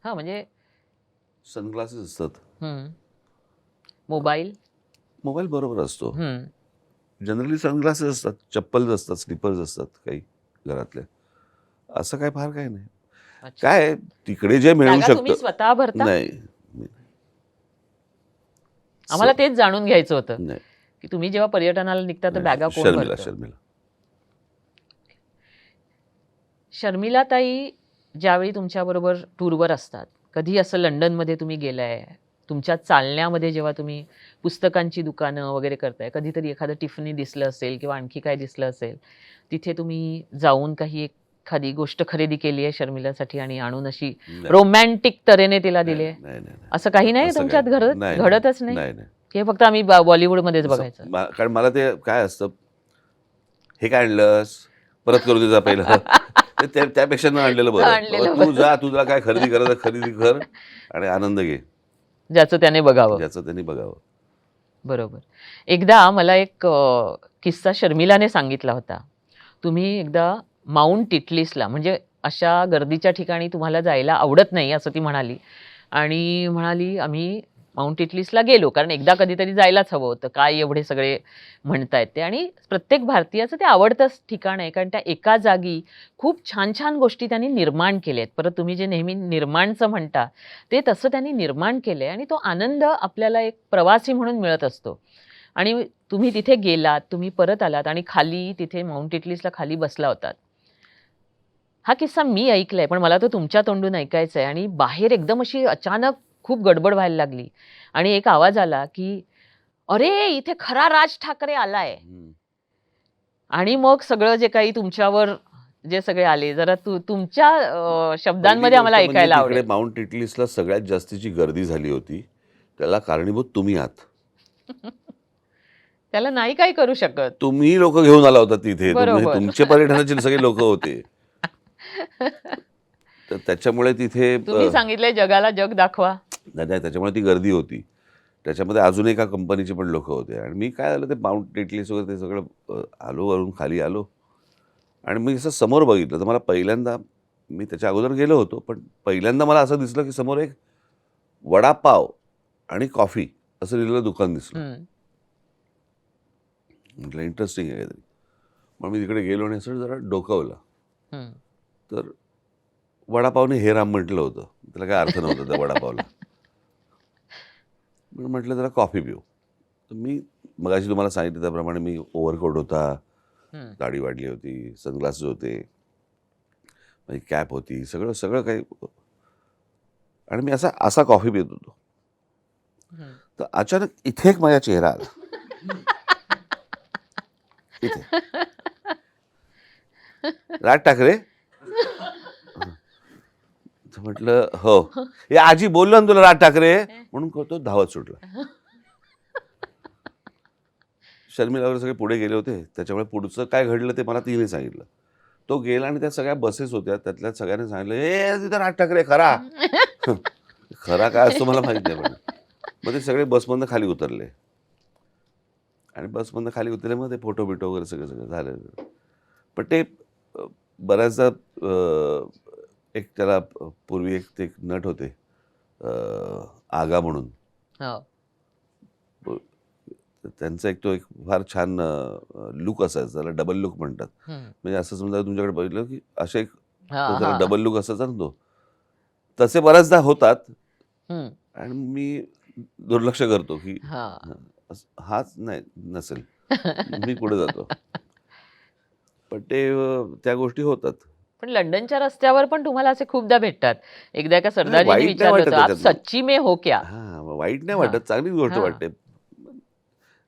हां, म्हणजे सनग्लासेस असतात. मोबाईल. मोबाईल बरोबर असतो. हं. जनरली सनग्लासेस असतात, चप्पल्स असतात, स्लीपर्स असतात काही घरातले. असं काय फार काही नाही. अच्छा. काय आहे, तिकडे जे मिळू बॅगा तुम्ही शकतं स्वतः भरता? नाही आम्हाला तेच जाणून घ्यायचं होतं, नाही की तुम्ही जेव्हा पर्यटनाला निघता तर बॅगा कोण शर्मिला भरतं? शर्मिला शर्मिलाताई ज्यावेळी तुमच्याबरोबर टूरवर असतात, कधी असं लंडनमध्ये तुम्ही गेलाय, तुमच्या चालण्यामध्ये जेव्हा तुम्ही पुस्तकांची दुकानं वगैरे करताय, कधीतरी एखादं टिफनी दिसलं असेल किंवा आणखी काय दिसलं असेल, तिथे तुम्ही जाऊन काही एखादी गोष्ट खरेदी केली आहे शर्मिलासाठी आणि आणून अशी नाही. रोमॅन्टिक तऱ्हेने तिला नाही, दिली आहे? नाही, नाही, नाही. असं काही नाही असं तुमच्यात काही घडत नाही, घडतच नाही? नाही नाही. हे फक्त आम्ही बॉलिवूडमध्येच असं बघायचं. कारण मला ते काय असतं, हे काय आणलंस परत करू दे जा पहिलं. त्यापेक्षा न आणलेलं आणलेलं बरं. तू जा, तुला काय खरेदी करायचं खरेदी कर आणि आनंद घे, ज्याचं त्याने बघावं. ज्याचं त्यांनी बघावं. बरोबर. एकदा मला एक किस्सा शर्मिलाने सांगितला होता. तुम्ही एकदा माउंट टिटलिसला, म्हणजे अशा गर्दीच्या ठिकाणी तुम्हाला जायला आवडत नाही असं ती म्हणाली आणि म्हणाली, आम्ही माउंट इटलिसला गेलो, कारण एकदा कधीतरी जायलाच हवं होतं. काय एवढे सगळे म्हणतायत ते, आणि प्रत्येक भारतीयाचं ते आवडतंच ठिकाण आहे, कारण त्या एका जागी खूप छान छान गोष्टी त्यांनी निर्माण केल्यात. परत तुम्ही जे नेहमी निर्माणचं म्हणता, ते तसं त्यांनी निर्माण केलंय, आणि तो आनंद आपल्याला एक प्रवासी म्हणून मिळत असतो. आणि तुम्ही तिथे गेलात, तुम्ही परत आलात आणि खाली तिथे माउंट इटलिसला खाली बसला होतात. हा किस्सा मी ऐकलाय, पण मला तो तुमच्या तोंडून ऐकायचा आहे. आणि बाहेर एकदम अशी अचानक खूप गडबड व्हायला लागली आणि एक आवाज आला, की "अरे, इथे खरा राज ठाकरे आलाय." आणि मग सगळं जे काही तुमच्यावर जे सगळे आले, जरा तुमच्या पहिली शब्दांमध्ये आम्हाला गोष्ट म्हणजे ऐकायला तिकडे आवडेल. माउंट इटलिसला सगळ्यात जास्तीची गर्दी झाली होती. त्याला कारणीभूत तुम्ही आहात. त्याला नाही काही करू शकत. तुम्ही लोक घेऊन आला होता तिथे. म्हणजे बरोबर. तुमचे पर्यटनाचे सगळे लोक होते. तर त्याच्यामुळे तिथे तुम्ही सांगितलंय जगाला जग दाखवा. नाही, त्याच्यामुळे ती गर्दी होती. त्याच्यामध्ये अजून एका कंपनीचे पण लोक होते आणि मी काय झालं ते माउंट इटलिस वगैरे ते सगळं आलो, वरून खाली आलो आणि मी असं समोर बघितलं तर मला पहिल्यांदा, मी त्याच्या अगोदर गेलो होतो, पण पहिल्यांदा मला असं दिसलं की समोर एक वडापाव आणि कॉफी असं लिहिलेलं दुकान दिसलं. हं. म्हटलं इंटरेस्टिंग आहे काहीतरी. मग मी तिकडे गेलो आणि असं जरा डोकावलं. हं. तर वडापावने हे राम म्हटलं होतं. त्याला काय अर्थ नव्हता त्या वडापावला. मी म्हटलं जरा कॉफी पिऊ. तर मी मगाशी तुम्हाला सांगितलं त्याप्रमाणे मी ओव्हरकोट होता, हं. दाढी वाढली होती, सनग्लासेस होते, माझी कॅप होती, सगळं सगळं काही आणि मी असा असा कॉफी पित होतो. हं. तर अचानक इथे एक माझा चेहरा आला. इथे. राज ठाकरे? तर म्हटलं हो. हे आजी बोललो ना तुला राज ठाकरे म्हणून तो धावत सुटला. शर्मिला वगैरे सगळे पुढे गेले होते, त्याच्यामुळे पुढचं काय घडलं ते मला तिने सांगितलं. तो गेला आणि त्या सगळ्या बसेस होत्या, त्यातल्या सगळ्यांनी सांगितलं, ए तिथं राज ठाकरे खरा. खरा काय असतो मला माहित नाही, पण मग ते सगळे बसमधनं खाली उतरले आणि बसमधनं खाली उतरले. मग ते फोटो बिटो वगैरे सगळं सगळं झालं. पण ते बऱ्याचदा एक त्याला पूर्वी एक ते नट होते आगा म्हणून, हो. त्यांचा एक तो एक फार छान लुक असायचा, त्याला डबल लुक म्हणतात. हं. म्हणजे असं समजा तुमच्याकडे बघितलं की असे एक हां, त्याला हां. डबल लुक असायचा ना तो, तसे बऱ्याचदा होतात हं. आणि मी दुर्लक्ष करतो की हां. हाच नाही नसेल, मी पुढे जातो. पण ते त्या गोष्टी होतात. पण लंडनच्या रस्त्यावर पण तुम्हाला असे खूपदा भेटतात. एकदा एका नाही, सरदारजींनी वाईट नाही विचारलं वाटत होतं, "आप त्याच्यातनं. सच्ची में हो क्या?" हां, वाईट नाही हां. वाटत, चांगलीच गोष्ट हां. वाटते.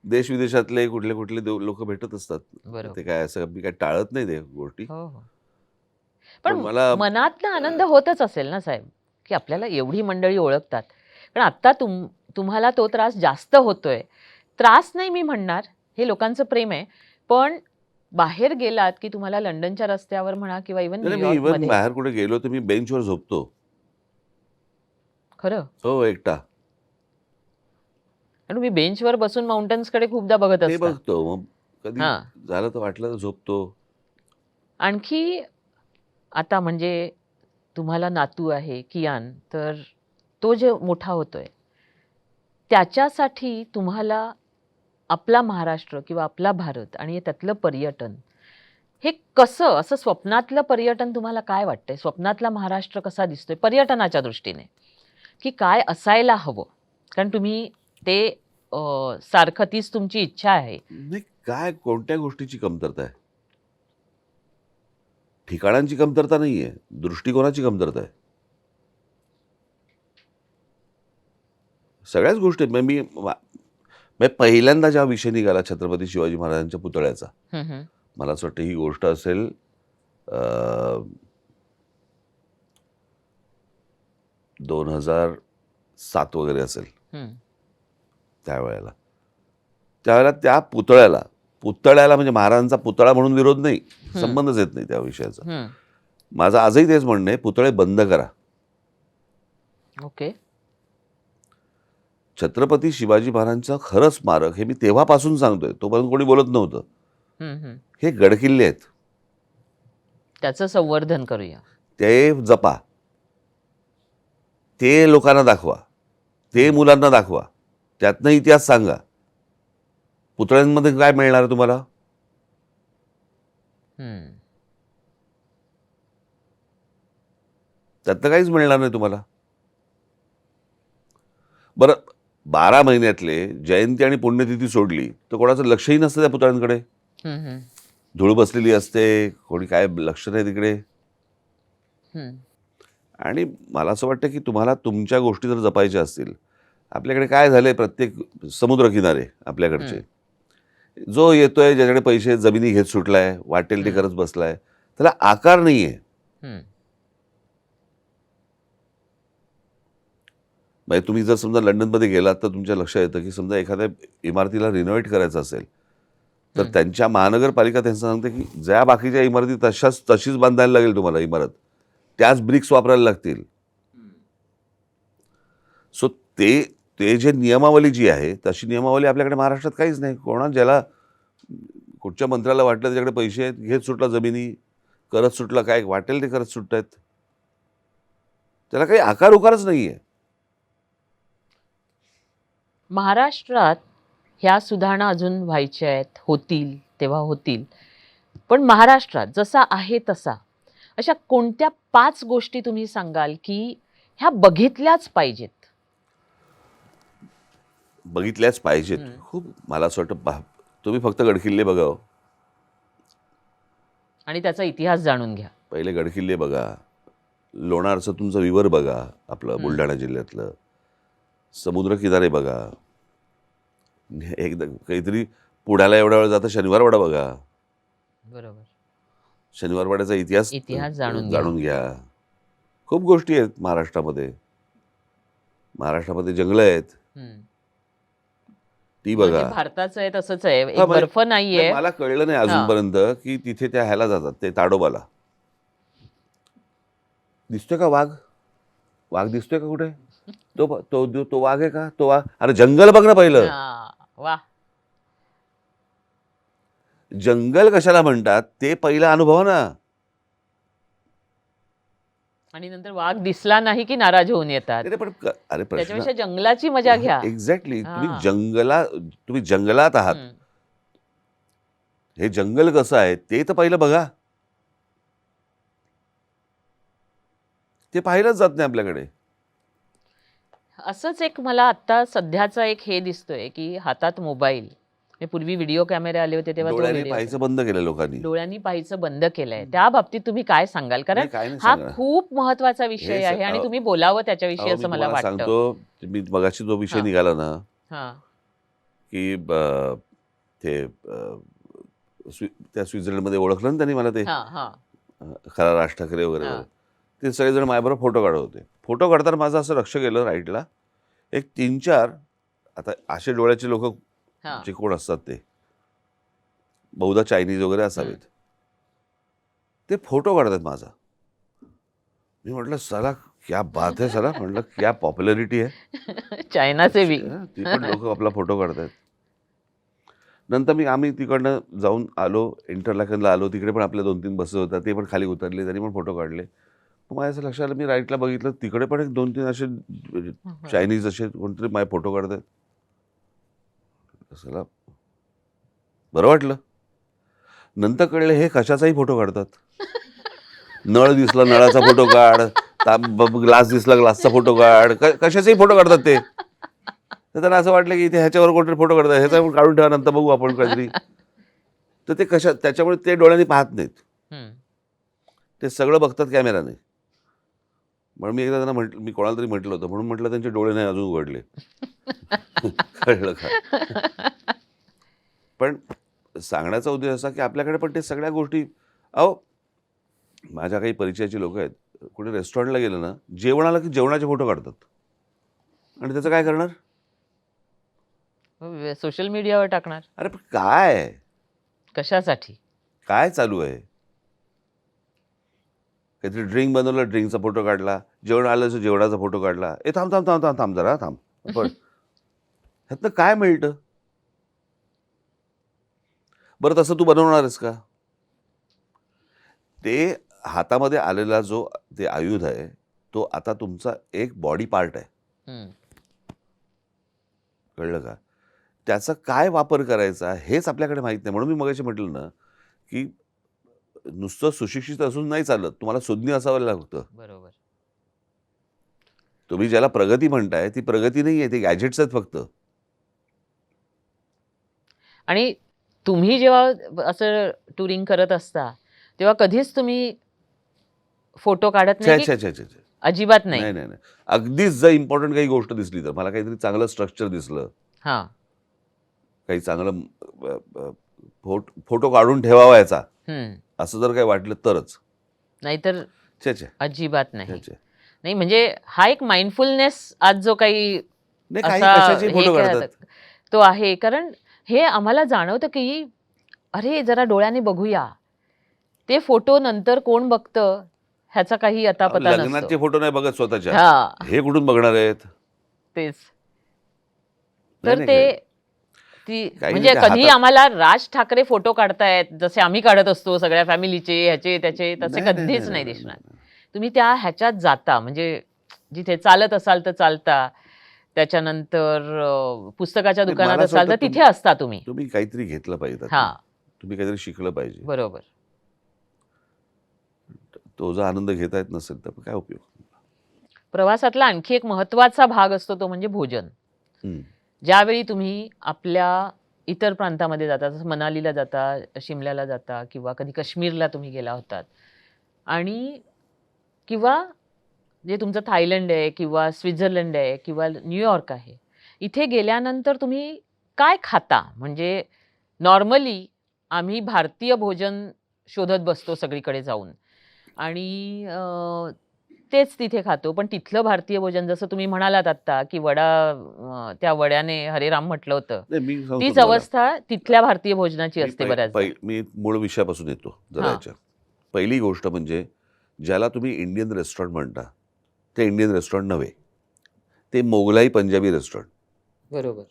देश विदेशातले कुठले कुठले लोक भेटत असतात. बरोबर. ते काय असं मी काय टाळत नाही त्या गोष्टी. हो, हो. पण पण मला मनातनं आनंद होतच असेल ना साहेब, की आपल्याला एवढी मंडळी ओळखतात. पण आता तुम्हाला तो त्रास जास्त होतोय. त्रास नाही मी म्हणणार, हे लोकांचं प्रेम आहे. पण बाहेर गेलात, की तुम्हाला लंडनच्या रस्त्यावर म्हणा किंवा इव्हन नाही, मी इव्हन न्यूयॉर्कमध्ये बाहेर कुठे गेलो तर मी बेंचवर झोपतो. खरं? हो, एकटा. आणि तुम्ही बेंचवर बसून माउंटन्सकडे खूपदा बघत ते असता. बघतो. मग कधी हां. झालं तर वाटलं तर झोपतो. आणखी आता म्हणजे तुम्हाला नातू आहे कियान, तर तो जे मोठा होतोय, त्याच्यासाठी तुम्हाला आपला महाराष्ट्र किंवा आपला भारत आणि त्यातलं पर्यटन, हे कसं, असं स्वप्नातलं पर्यटन तुम्हाला काय वाटतंय? स्वप्नातला महाराष्ट्र कसा दिसतोय पर्यटनाच्या दृष्टीने, की काय असायला हवं? कारण तुम्ही ते सारखं तीच तुमची इच्छा आहे. नाही, काय कोणत्या गोष्टीची कमतरता आहे? ठिकाणांची कमतरता नाहीये, दृष्टिकोनाची कमतरता आहे. सगळ्याच गोष्टी आहेत. म्हणजे पहिल्यांदा जेव्हा विषय निघाला छत्रपती शिवाजी महाराजांच्या पुतळ्याचा, हं, हं. मला असं वाटतं ही गोष्ट असेल 2007 वगैरे असेल हं. त्यावेळेला. त्यावेळेला त्या पुतळ्याला म्हणजे महाराजांचा पुतळा म्हणून विरोध नाही, संबंधच येत नाही त्या विषयाचा. हं. माझं आजही तेच म्हणणं आहे, पुतळे बंद करा. ओके. छत्रपती शिवाजी महाराजांचं खरं स्मारक हे मी तेव्हापासून सांगतोय, तोपर्यंत कोणी बोलत नव्हतं. हं, हं. हे गडकिल्ले आहेत, त्याचं संवर्धन करूया. ते जपा, ते लोकांना दाखवा. ते मुलांना दाखवा, त्यातनं इतिहास सांगा. पुतळ्यांमध्ये काय मिळणार आहे तुम्हाला? हम्म. त्यातनं काहीच मिळणार नाही तुम्हाला. बरं, 12 महिन्यातले जयंती आणि पुण्यतिथी सोडली तर कोणाचं लक्षही नसतं त्या पुतळ्यांकडे. हम्म, हम्म, धूळ बसलेली असते, कोणी काय लक्ष नाही तिकडे. हम्म. आणि मला असं वाटतं की तुम्हाला तुमच्या गोष्टी जर जपायच्या असतील, आपल्याकडे काय झालंय, प्रत्येक समुद्रकिनारे आपल्याकडचे, जो येतोय ज्याच्याकडे पैसे जमिनी घेत सुटलाय, वाटेल ते करत बसलाय, त्याला आकार नाहीये. हम्म. म्हणजे तुम्ही जर समजा लंडनमध्ये गेलात तर तुमच्या लक्षात येतं की समजा एखाद्या इमारतीला रिनोव्हेट करायचं असेल तर त्यांच्या महानगरपालिका त्यांचं सांगते की ज्या बाकीच्या इमारती तशीच बांधायला लागेल तुम्हाला इमारत, त्याच ब्रिक्स वापरायला लागतील. सो ते ते जे नियमावली जी आहे तशी नियमावली आपल्याकडे महाराष्ट्रात काहीच नाही. ज्याला कुठच्या मंत्र्याला वाटलं त्याच्याकडे पैसे आहेत, घेत सुटला जमिनी, करत सुटला, काय वाटेल ते करत सुटतायत. त्याला काही आकार उकारच नाहीये. महाराष्ट्रात ह्या सुधारणा अजून व्हायच्या आहेत, होतील तेव्हा होतील. पण महाराष्ट्रात जसा आहे तसा अशा कोणत्या 5 गोष्टी तुम्ही सांगाल की ह्या बघितल्याच पाहिजेत? बघितल्याच पाहिजेत. खूप मला असं वाटतं तुम्ही फक्त गडकिल्ले बघावं. आणि त्याचा इतिहास जाणून घ्या. पहिले गडकिल्ले बघा, लोणारचं तुमचं विवर बघा, आपलं बुलढाणा जिल्ह्यातलं समुद्रकिनारे बघा, एकदा काहीतरी पुण्याला एवढा वेळ जातं शनिवारवाडा बघा, बरोबर. शनिवारवाड्याचा इतिहास इतिहास जाणून जाणून घ्या. खूप गोष्टी आहेत महाराष्ट्रामध्ये. जंगलं आहेत, ती बघा. म्हणजे भारताचं आहे तसंच आहे, हा, एक म्हणजे- बर्फ नाहीये. मला कळलं नाही अजूनपर्यंत की तिथे त्या ह्याला जातात, ते ताडोबाला. दिसतोय का वाघ दिसतोय का कुठे? तो वाघ आहे का? तो वाघ, अरे जंगल बघ ना पहिलं. वा. जंगल कशाला म्हणतात ते पहिला अनुभव ना. आणि नंतर वाघ दिसला नाही की नाराज होऊन येतात. अरे पण अरे प्रश्न त्याच्यापेक्षा जंगलाची मजा घ्या. एक्झॅक्टली. तुम्ही हा. जंगलात आहात, हे जंगल कसं आहे ते तर पहिलं बघा. ते पाहिलंच जात नाही आपल्याकडे. असंच एक मला आता सध्याचा एक हे दिसतोय की हातात मोबाईल. पूर्वी व्हिडिओ कॅमेरे आले होते तेव्हा तो डोळ्याने व्हिडिओ पाहायचं बंद केलं लोकांनी. डोळ्यांनी पाहायचं बंद केलंय. त्या बाबतीत तुम्ही काय सांगाल? कारण काय नाही हा सांगणार. खूप महत्वाचा विषय आहे आणि तुम्ही बोलावं त्याच्याविषयी अहो, असं मी मला तुम्हाला वाटतं. सांगतो, मी मगाशी जो विषय हा. निघाला ना हा. की ते त्या स्वित्झर्लंडमध्ये ओळखलं ना त्यांनी मला, ते हा. हा. खरा राज ठाकरे वगैरे हा. वगैरे. ते सगळेजण माझ्याबरोबर फोटो काढत होते. फोटो काढताना माझं असं लक्ष गेलं राईटला, एक 3-4 आता असे डोळ्याचे लोक हा. जे कोण असतात ते बहुधा चायनीज वगैरे असावेत, ते फोटो काढतात माझा. मी म्हटलं साला क्या बात है, साला म्हटलं क्या पॉप्युलॅरिटी आहे. चायनाचे बी. ती पण लोक आपला फोटो काढतात. नंतर आम्ही तिकडनं जाऊन आलो, इंटरलॅकनला आलो, तिकडे पण आपल्या 2-3 बसेस होत्या, ते पण खाली उतरले, त्यांनी पण फोटो काढले. मग माझ्या असं लक्षात आलं, मी राईटला बघितलं, तिकडे पण एक 2-3 असे चायनीज असे कोणतरी माझे फोटो काढतात. असं बरं वाटलं. नंतर कळलं हे कशाचाही फोटो काढतात. नळ दिसला नळाचा फोटो काढ, ग्लास दिसला ग्लासचा फोटो काढ, कशाचाही फोटो काढतात ते. तर त्यांना असं वाटलं की इथे ह्याच्यावर कोणतरी फोटो काढतात, ह्याचा काढून ठेवा, नंतर बघू आपण काहीतरी. तर ते त्याच्यामुळे ते डोळ्यांनी पाहत नाहीत, ते सगळं बघतात कॅमेराने. म्हणून मी एकदा त्यांना मी कोणाला तरी म्हटलं होतं, म्हणून म्हटलं त्यांचे डोळे नाही अजून उघडले. कळलं का? पण सांगण्याचा उद्देश असा की आपल्याकडे पण ते सगळ्या गोष्टी, अहो माझ्या काही परिचयाची लोक आहेत, कुठे रेस्टॉरंटला गेलं ना, जेवण आलं की जेवणाचे फोटो काढतात. आणि त्याचं काय करणार? सोशल मीडियावर टाकणार. अरे पण काय कशासाठी? काय चालू आहे? काहीतरी ड्रिंक बनवलं, ड्रिंकचा फोटो काढला, जेवण आलं तर जेवणाचा फोटो काढला. थांब थांब थांब थांब थांब जरा थांब. पण ह्यातनं काय मिळतं? बरं तसं तू बनवणार आहेस का? ते हातामध्ये आलेला जो ते आयुध आहे, तो आता तुमचा एक बॉडी पार्ट आहे. कळलं का? त्याचा काय वापर करायचा हेच आपल्याकडे माहीत नाही. म्हणून मी मगाशी म्हटलं ना, की नुसतं सुशिक्षित असून नाही चालत. तुम्हाला सुज्ञ असावं लागतं. बरोबर. तुम्ही ज्याला प्रगती म्हणताय ती प्रगती नाहीये, ती गॅजेट्स आहेत फक्त. आणि तुम्ही जेव्हा असं टुरिंग करत असता, तेव्हा कधीच तुम्ही फोटो काढत नाही, छे, की छे, छे, छे, छे. अजिबात नाही? नाही, नाही, नाही. अगदीच जर इम्पोर्टंट काही गोष्ट दिसली तर मला काहीतरी चांगलं स्ट्रक्चर दिसलं, हां. काही चांगलं फोटो काढून ठेवावा याचा, हं. असं जर काही वाटलं तरच. नाहीतर छे, छे, अजिबात छे, नाही. छे. नाही म्हणजे हा एक माइंडफुलनेस आज जो काही नाही, काही असा कशाचे हे फोटो काढतात. तो आहे. कारण हे आम्हाला जाणवतं, की अरे जरा डोळ्याने बघूया. ते फोटो नंतर कोण बघतं ह्याचा काही अहो, अतापता नसतो. लग्नाचे फोटो नाही बघत स्वतःच्या. हां, हे कुठून बघणार आहेत? तेच. नाही, तर नाही. ते काही काही नाही म्हणजे ते कधी हातात. आम्हाला राज ठाकरे फोटो काढतायत, जसे आम्ही काढत असतो सगळ्या फॅमिलीचे, ह्याचे, त्याचे, तसे नाही, नाही, कधीच नाही, नाही, नाही नाही, दिसणार. नाही. तुम्ही त्या ह्याच्यात जाता म्हणजे जिथे चालत असाल तर चालता. त्याच्यानंतर पुस्तकाच्या नाही, मला दुकानात असं असाल वाटतं तर तिथे असता तुम्ही. तुम्ही काहीतरी घेतलं पाहिजे त्यातनं. हां, तुम्ही काहीतरी शिकलं पाहिजे. बरोबर. तो जर आनंद घेता येत नसेल तर काय उपयोग? प्रवासातला आणखी एक महत्त्वाचा भाग असतो तो म्हणजे भोजन. हं. ज्यावेळी तुम्ही आपल्या इतर प्रांतामध्ये जाता, जसं मनालीला जाता, शिमल्याला जाता किंवा कधी काश्मीरला तुम्ही गेला होतात आणि किंवा जे तुमचं थायलंड आहे किंवा स्वित्झर्लंड आहे किंवा न्यूयॉर्क आहे. इथे गेल्यानंतर तुम्ही काय खाता? म्हणजे नॉर्मली आम्ही भारतीय भोजन शोधत बसतो सगळीकडे जाऊन आणि तेच तिथे खातो. पण तिथलं भारतीय भोजन जसं तुम्ही म्हणालात आत्ता, की त्या वड्याने हरे राम म्हटलं होतं. नाही, मी सांगतो तीच तुम्हाला. अवस्था तिथल्या भारतीय भोजनाची मी असते बऱ्याचदा. मी मूळ विषयापासून येतो जरा हां, याच्या. पहिली गोष्ट म्हणजे ज्याला तुम्ही इंडियन रेस्टॉरंट म्हणता, ते इंडियन रेस्टॉरंट नव्हे. ते मोगलाई पंजाबी रेस्टॉरंट. बरोबर.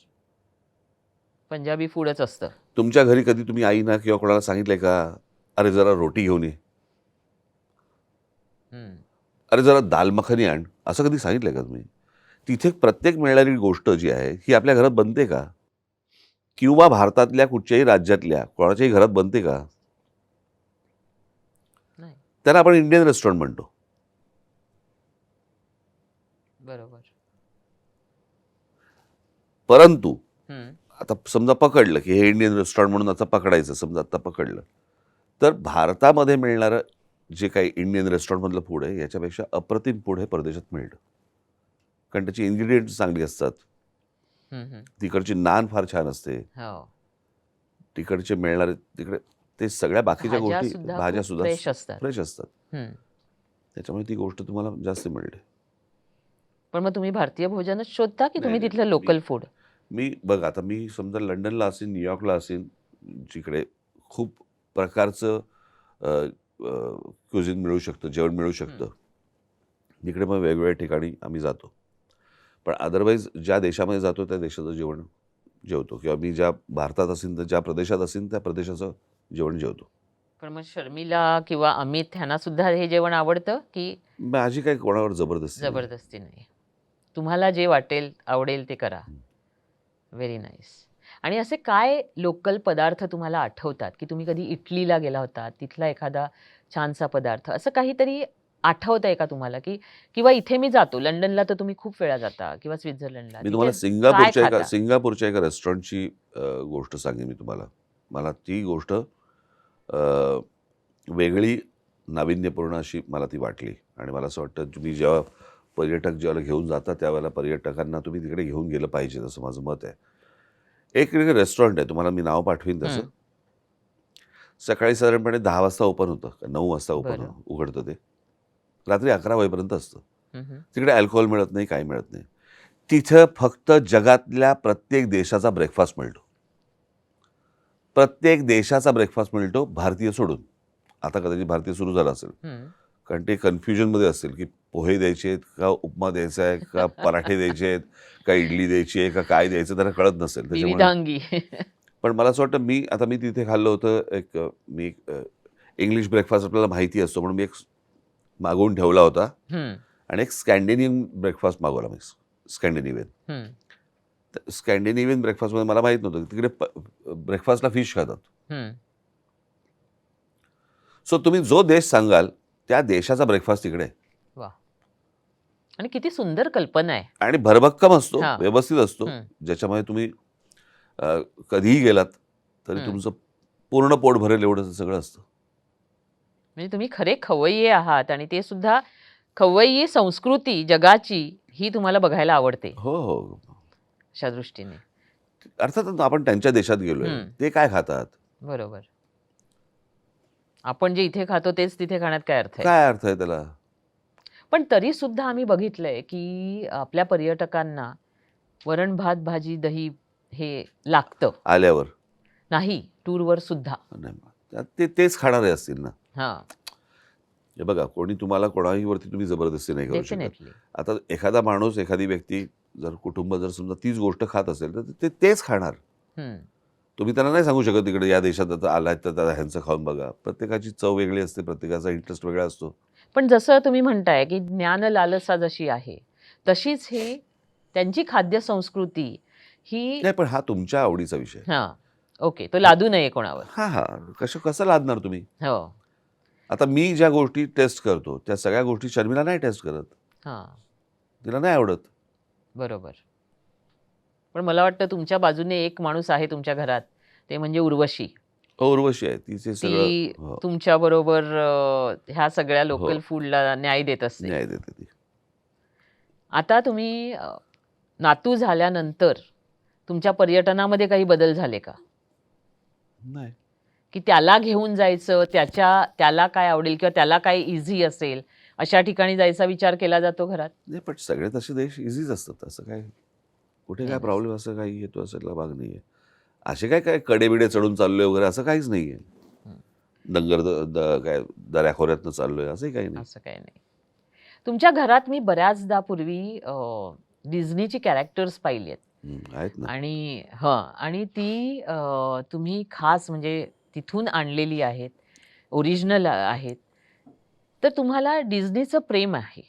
पंजाबी फूडच असतं. तुमच्या घरी कधी तुम्ही आईना किंवा कोणाला सांगितलंय का, "अरे जरा रोटी घेऊन ये. हं. अरे जरा दाल मखनी आण." असं कधी सांगितलंय का तुम्ही? तिथे प्रत्येक मिळणारी गोष्ट जी आहे, ही आपल्या घरात बनते का? किंवा भारतातल्या कुठच्याही राज्यातल्या कोणाच्याही घरात बनते का? नाही. त्याला आपण इंडियन रेस्टॉरंट म्हणतो. बरोबर. परंतु हं. आता समजा पकडलं, की हे इंडियन रेस्टॉरंट म्हणून आता पकडायचं समजा आता पकडलं. तर भारतामध्ये मिळणारं जे काही इंडियन रेस्टॉरंटमधलं फूड आहे, याच्यापेक्षा अप्रतिम फूड हे परदेशात मिळतं. कारण त्याची इन्ग्रीडियंट्स चांगली असतात. हं, हं. तिकडची नान फार छान असते. हो. तिकडचे मिळणारे तिकडे ते सगळ्या बाकीच्या गोष्टी भाज्यासुद्धा खूप भाज्यासुद्धा फ्रेश असतात. फ्रेश असतात. हं. त्याच्यामुळे ती गोष्ट तुम्हाला जास्त मिळते. पण मग तुम्ही भारतीय भोजनच शोधता, की नाही, तुम्ही नाही, तिथलं नाही. Local food? मी बघ आता मी समजा लंडनला असेन, न्यूयॉर्कला असेन, जिकडे खूप प्रकारचं क्युझिन मिळू शकतं, जेवण मिळू शकतं. तिकडे मग वेगवेगळ्या ठिकाणी आम्ही जातो. पण अदरवाईज ज्या देशामध्ये जातो त्या देशाचं जेवण जेवतो किंवा मी ज्या भारतात असेन तर ज्या प्रदेशात असेन त्या प्रदेशाचं जेवण जेवतो. पण मग शर्मिला किंवा अमित ह्यांना सुद्धा हे जेवण आवडतं, की माझी काही कोणावर जबरदस्ती नाही. जबरदस्ती नाही? तुम्हाला जे वाटेल, आवडेल ते करा. Very nice. आणि असे काय लोकल पदार्थ तुम्हाला आठवतात, की तुम्ही कधी इटलीला गेला होता, तिथला एखादा छानसा पदार्थ, असं काहीतरी आठवतंय का तुम्हाला, की किंवा इथे मी जातो, लंडनला तर तुम्ही खूप वेळा जाता किंवा स्वित्झर्लंडला, मी तिथे तुम्हाला काय खाता? सिंगापूरच्या एका रेस्टॉरंटची गोष्ट सांगेन मी तुम्हाला. मला ती गोष्ट वेगळी नाविन्यपूर्ण अशी मला ती वाटली आणि मला असं वाटतं तुम्ही जेव्हा पर्यटक ज्यावेळेला घेऊन जाता त्यावेळेला पर्यटकांना तुम्ही तिकडे घेऊन गेलं पाहिजे असं माझं मत आहे. एक रेस्टॉरंट आहे तुम्हाला मी नाव पाठवीन तसं. हं. सकाळी साधारणपणे 10 वाजता ओपन होतं, 9 वाजता बरं. उघडतं ते. रात्री 11 वाजेपर्यंत असतं. हं, हं. तिकडे अल्कोहोल मिळत नाही, काही मिळत नाही. तिथं फक्त जगातल्या प्रत्येक देशाचा ब्रेकफास्ट मिळतो. प्रत्येक देशाचा ब्रेकफास्ट मिळतो, भारतीय सोडून. आता कदाचित भारतीय सुरू झाला असेल. हं. कारण ते कन्फ्युजनमध्ये असतील, की पोहे द्यायचे आहेत का उपमा द्यायचा आहे का पराठे द्यायचे आहेत का इडली द्यायची आहे का काय द्यायचं त्यांना कळत नसेल. त्याच्यामुळे विविधांगी. पण मला असं वाटतं मी तिथे खाल्लं होतं इंग्लिश ब्रेकफास्ट आपल्याला माहिती असतो म्हणून मी एक मागवून ठेवला होता हं, आणि एक स्कॅन्डिनेव्हियन ब्रेकफास्ट मागवला मी. स्कॅन्डिनेव्हियन. हं. स्कॅन्डिनेव्हियन ब्रेकफास्टमध्ये मला माहीत नव्हतं की तिकडे ब्रेकफास्टला फिश खातात. हं. सो तुम्ही जो देश सांगाल त्या देशाचा ब्रेकफास्ट तिकडे आहे. वा. आणि किती सुंदर कल्पना आहे. आणि भरभक्कम असतो, हां. व्यवस्थित असतो, हं. ज्याच्यामध्ये तुम्ही कधीही गेलात तरी हं. तुमचं पूर्ण पोट भरेल एवढं सगळं असतं. म्हणजे तुम्ही खरे खवय्ये आहात आणि ते सुद्धा खवय्यी संस्कृती जगाची ही तुम्हाला बघायला आवडते हो, हो. अशा दृष्टीने. अर्थातच आपण त्यांच्या देशात गेलोय. हं. ते काय खातात? बरोबर. आपण जे इथे खातो तेच तिथे खाण्यात काय अर्थ आहे? काय अर्थ आहे त्याला? पण तरी सुद्धा आम्ही बघितलंय की आपल्या पर्यटकांना वरण, भात, भाजी, दही हे लागतं. आल्यावर. नाही, टूरवर सुद्धा. नाही, तेच खाणारे असतील ना. हां, हे बघा, कोणी तुम्हाला कोणाहीवरती तुम्ही जबरदस्ती नाही करू शकत. डेफिनेटली. आता एखादा माणूस, एखादी व्यक्ती, जर कुटुंब जर समजा तीच गोष्ट खात असेल तर ते तेच खाणार. हं. तुम्ही त्यांना नाही सांगू शकत तिकडे या देशात आता आलात तर त्याला ह्यांचं खाऊन बघा. प्रत्येकाची चव वेगळी असते, प्रत्येकाचा इंटरेस्ट वेगळा असतो. पण जसं तुम्ही म्हणताय की ज्ञान लालसा जशी आहे, तशीच ही त्यांची खाद्य संस्कृती ही नाही, पण हा तुमच्या आवडीचा विषय. हां, ओके. तो लादू नये कोणावर. हां. कसं लादणार तुम्ही? हो. आता मी ज्या गोष्टी टेस्ट करतो त्या सगळ्या गोष्टी शर्मिला नाही टेस्ट करत. हां, तिला नाही आवडत. बरोबर. पण मला वाटतं तुमच्या बाजूने एक माणूस आहे तुमच्या घरात, ते म्हणजे उर्वशी. उर्वशी आहे तिचे सगळं. ती हो, तुमच्याबरोबर ह्या सगळ्या हो. लोकल फूडला न्याय देत असते. न्याय देते ती. आता तुम्ही नातू झाल्यानंतर तुमच्या पर्यटनामध्ये काही बदल झाले का? नाही. की त्याला घेऊन जायचं, त्याला काय आवडेल किंवा त्याला काय इझी असेल, अशा ठिकाणी जायचा विचार केला जातो घरात? नाही, पण सगळे तसे देश इझीच असतात. असं काय कुठे काय नाही प्रॉब्लेम असं काही येतो असायला भाग नाहीये. असे काय काय कडेबिडे चढून चाललोय वगैरे असं काहीच नाहीये. हं. डंगर काय दऱ्याखोऱ्यातनं चाललोय असंही काही नाही. असं काही नाही. तुमच्या घरात मी बऱ्याचदा पूर्वी डिझनीची कॅरेक्टर्स पाहिली आहेत. आहेत ना. आणि ती तुम्ही खास म्हणजे तिथून आणलेली आहेत, ओरिजिनल आहेत. तर तुम्हाला डिझनीचं प्रेम आहे.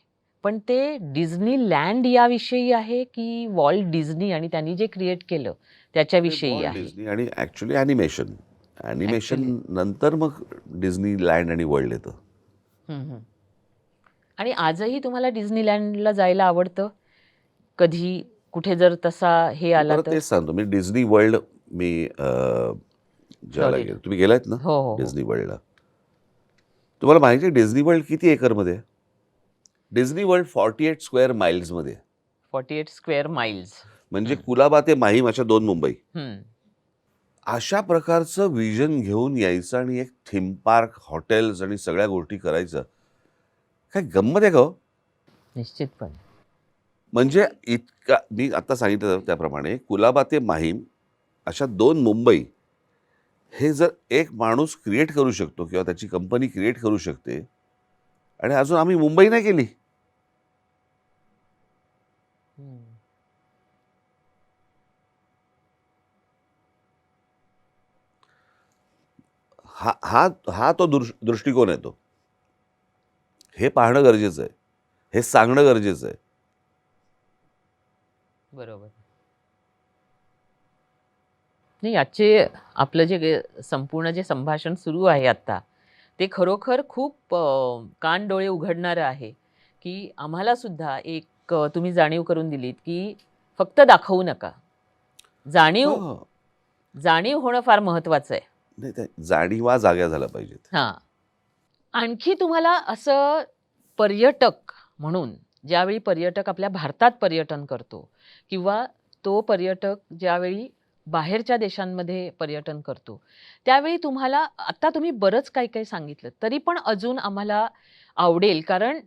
पण ते डिझनीलँड याविषयी आहे की वॉल्ट डिझनी आणि त्यांनी जे क्रिएट केलं त्याच्याविषयी वॉल्ट आहे? डिझनी आणि ॲक्च्युली ॲनिमेशन Actually. नंतर मग डिझनी लँड आणि वर्ल्ड येतं. हं, हं. आणि आजही तुम्हाला डिझनीलँडला जायला आवडतं? कधी कुठे जर तसा हे मी आला परत तर? तेच सांगतो, मी डिझनी वर्ल्ड ज्याला Florida. गेलो. तुम्ही गेलात ना हो, हो, हो. डिझनी वर्ल्डला? तुम्हाला माहिती आहे डिझनी वर्ल्ड किती एकरमध्ये आहे? डिझनी वर्ल्ड 48 स्क्वेअर माइल्समध्ये आहे. 48 स्क्वेअर माइल्स. म्हणजे कुलाबा ते माहीम अशा 2 मुंबई. हं. अशा प्रकारचं विजन घेऊन यायचं आणि एक थीम पार्क, हॉटेल्स आणि सगळ्या गोष्टी करायचं. काय गंमत आहे का हो? निश्चितपणे. म्हणजे इतका मी आता सांगितलं त्याप्रमाणे कुलाबा ते माहीम अशा 2 मुंबई हे जर एक माणूस क्रिएट करू शकतो किंवा त्याची कंपनी क्रिएट करू शकते आणि अजून आम्ही मुंबई नाही केली. हं. हा हा हा तो दृष्टिकोन आहे तो. हे पाहणं गरजेचं आहे. हे सांगणं गरजेचं आहे. बरोबर. नाही, आजचे आपलं संपूर्ण जे संभाषण सुरू आहे आता, ते खरोखर खूप कान डोळे उघडणारं आहे, की आम्हाला सुद्धा एक तुम्ही जाणीव करून दिलीत, की फक्त दाखवू नका. जाणीव हो. जाणीव होणं फार महत्वाचं आहे. नाही, त्या जाणीवा जाग्या झाल्या पाहिजेत. हां. आणखी तुम्हाला असं पर्यटक म्हणून ज्यावेळी पर्यटक आपल्या भारतात पर्यटन करतो किंवा तो पर्यटक ज्यावेळी बाहेरच्या देशांमध्ये पर्यटन करतो, त्यावेळी तुम्हाला आता तुम्ही बरंच काही सांगितलं, तरी पण अजून आम्हाला आवडेल कारण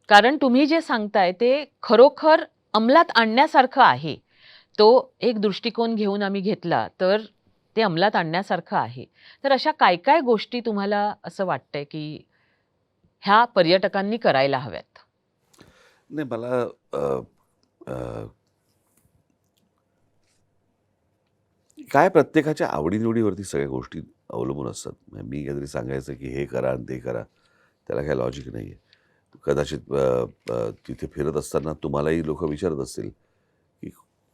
कारण तुम्ही जे सांगताय ते खरोखर अंमलात आणण्यासारखं आहे. तो एक दृष्टिकोन घेऊन आम्ही घेतला तर ते अंमलात आणण्यासारखं आहे. तर अशा काय गोष्टी तुम्हाला असं वाटतंय, की ह्या पर्यटकांनी करायला हव्यात? नाही, मला काय प्रत्येकाच्या आवडीनिवडीवरती सगळ्या गोष्टी अवलंबून असतात. म्हणजे मी काहीतरी सांगायचं की हे करा आणि ते करा, त्याला काही लॉजिक नाही आहे. कदाचित तिथे फिरत असताना तुम्हालाही लोकं विचारत असतील की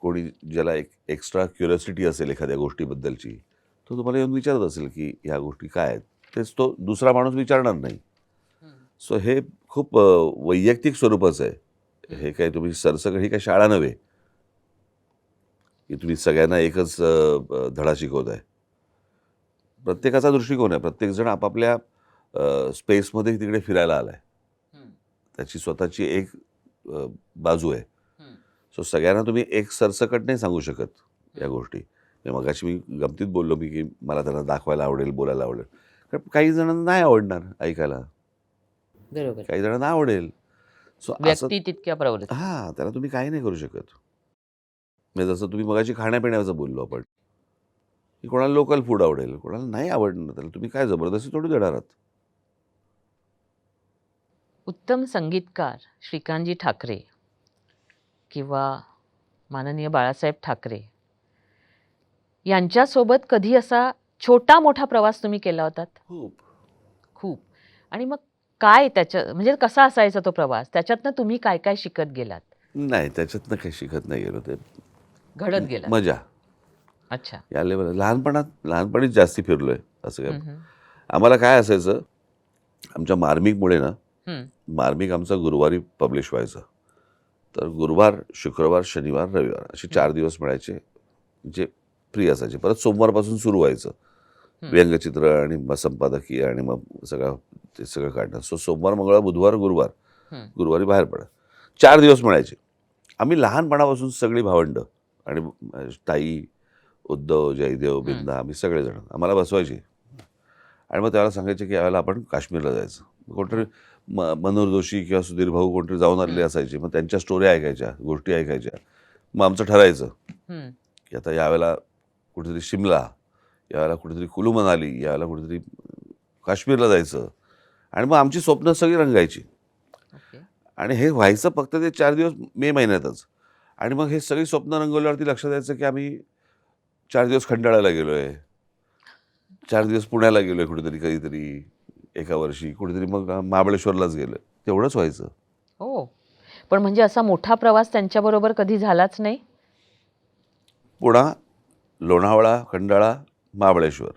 कोणी ज्याला एक एक्स्ट्रा क्युरिओसिटी असेल एखाद्या गोष्टीबद्दलची, तो तुम्हाला येऊन विचारत असेल की ह्या गोष्टी काय आहेत, तेच तो दुसरा माणूस विचारणार नाही. सो हे खूप वैयक्तिक स्वरूपाचं आहे. हे काय तुम्ही सरसकट ही काय शाळा नव्हे की तुम्ही सगळ्यांना एकच धडा शिकवताय. प्रत्येकाचा दृष्टिकोन आहे. प्रत्येकजण आपापल्या स्पेसमध्ये तिकडे फिरायला आलाय. त्याची स्वतःची एक बाजू आहे. सो सगळ्यांना तुम्ही एक सरसकट नाही सांगू शकत या गोष्टी. मगाशी मी गमतीत बोललो की मला त्यांना दाखवायला आवडेल, बोलायला आवडेल. कारण काही जणांना नाही आवडणार ऐकायला, बरोबर. काही जणांना आवडेल. सो असं व्यक्ती तितक्या प्रवृत्त. हां, त्याला तुम्ही काही नाही करू शकत. म्हणजे जसं तुम्ही मगाशी खाण्यापिण्याचं बोललो आपण, की कोणाला लोकल फूड आवडेल, कोणाला नाही आवडणार. त्याला तुम्ही काय जबरदस्ती थोडी देणार आहात. उत्तम संगीतकार श्रीकांतजी ठाकरे किंवा माननीय बाळासाहेब ठाकरे यांच्यासोबत कधी असा छोटा मोठा प्रवास तुम्ही केला होतात? खूप. आणि मग काय त्याच्या म्हणजे कसा असायचा तो प्रवास? त्याच्यातनं तुम्ही काय काय शिकत गेलात? नाही, त्याच्यातनं काही शिकत नाही गेलो. ते घडत गेलात? मजा अच्छा. या लेवल लहानपणीच जास्ती फिरलोय असं काय. हम्म, आम्हाला काय असायचं, आमच्या मार्मिकमुळे ना, हम्म, मार्मिक आमचा गुरुवारी पब्लिश व्हायचं. तर गुरुवार, शुक्रवार, शनिवार, रविवार असे 4 दिवस मिळायचे जे फ्री असायचे. परत सोमवारपासून सुरू व्हायचं व्यंगचित्र आणि मग संपादकीय आणि मग ते सगळं काढणं. सो सोमवार, मंगळवार, बुधवार, गुरुवार, गुरुवारी बाहेर पडा. 4 दिवस मिळायचे. आम्ही लहानपणापासून सगळी भावंडं आणि ताई, उद्धव, जयदेव, बिंदा, आम्ही सगळेजण आम्हाला बसवायचे आणि मग त्याला सांगायचे की यावेळेला आपण काश्मीरला जायचं. कोणतरी मनोहर जोशी किंवा सुधीर भाऊ कोणतरी जाऊन आलेले असायचे. मग त्यांच्या स्टोरी ऐकायच्या, गोष्टी ऐकायच्या. मग आमचं ठरायचं की आता यावेळेला कुठेतरी शिमला, यावेळेला कुठेतरी कुलू मनाली, यावेळेला कुठेतरी काश्मीरला जायचं. आणि मग आमची स्वप्न सगळी रंगायची. आणि हे व्हायचं फक्त ते 4 दिवस मे महिन्यातच. आणि मग हे सगळी स्वप्न रंगवल्यावरती लक्षात यायचं की आम्ही 4 दिवस खंडाळ्याला गेलोय, 4 दिवस पुण्याला गेलोय कुठेतरी कधीतरी एका वर्षी, कुठेतरी मग महाबळेश्वरलाच गेलोय. तेवढंच व्हायचं. हो. पण म्हणजे असा मोठा प्रवास त्यांच्याबरोबर कधी झालाच नाही? पुणा, लोणावळा, खंडाळा, महाबळेश्वर.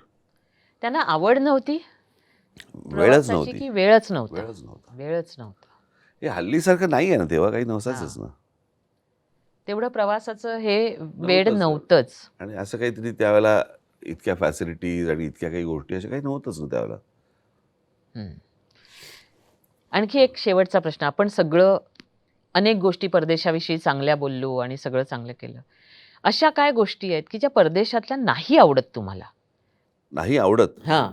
त्यांना आवड नव्हती वेळच प्रवासाची नव्हती. की वेळच नव्हता? वेळच नव्हता. वेळच नव्हता. हे हल्लीसारखं नाही आहे ना, तेव्हा काही नसायचंच ना. तेवढं प्रवासाचं हे वेड नव्हतंच. आणि असं काहीतरी त्यावेळेला इतक्या फॅसिलिटीज आणि इतक्या काही गोष्टी अशा काही नव्हतंच ना त्यावेळेला. आणखी एक शेवटचा प्रश्न. आपण सगळं अनेक गोष्टी परदेशाविषयी चांगल्या बोललो आणि सगळं चांगलं केलं. अशा काय गोष्टी आहेत की ज्या परदेशातल्या नाही आवडत तुम्हाला? नाही आवडत. हां.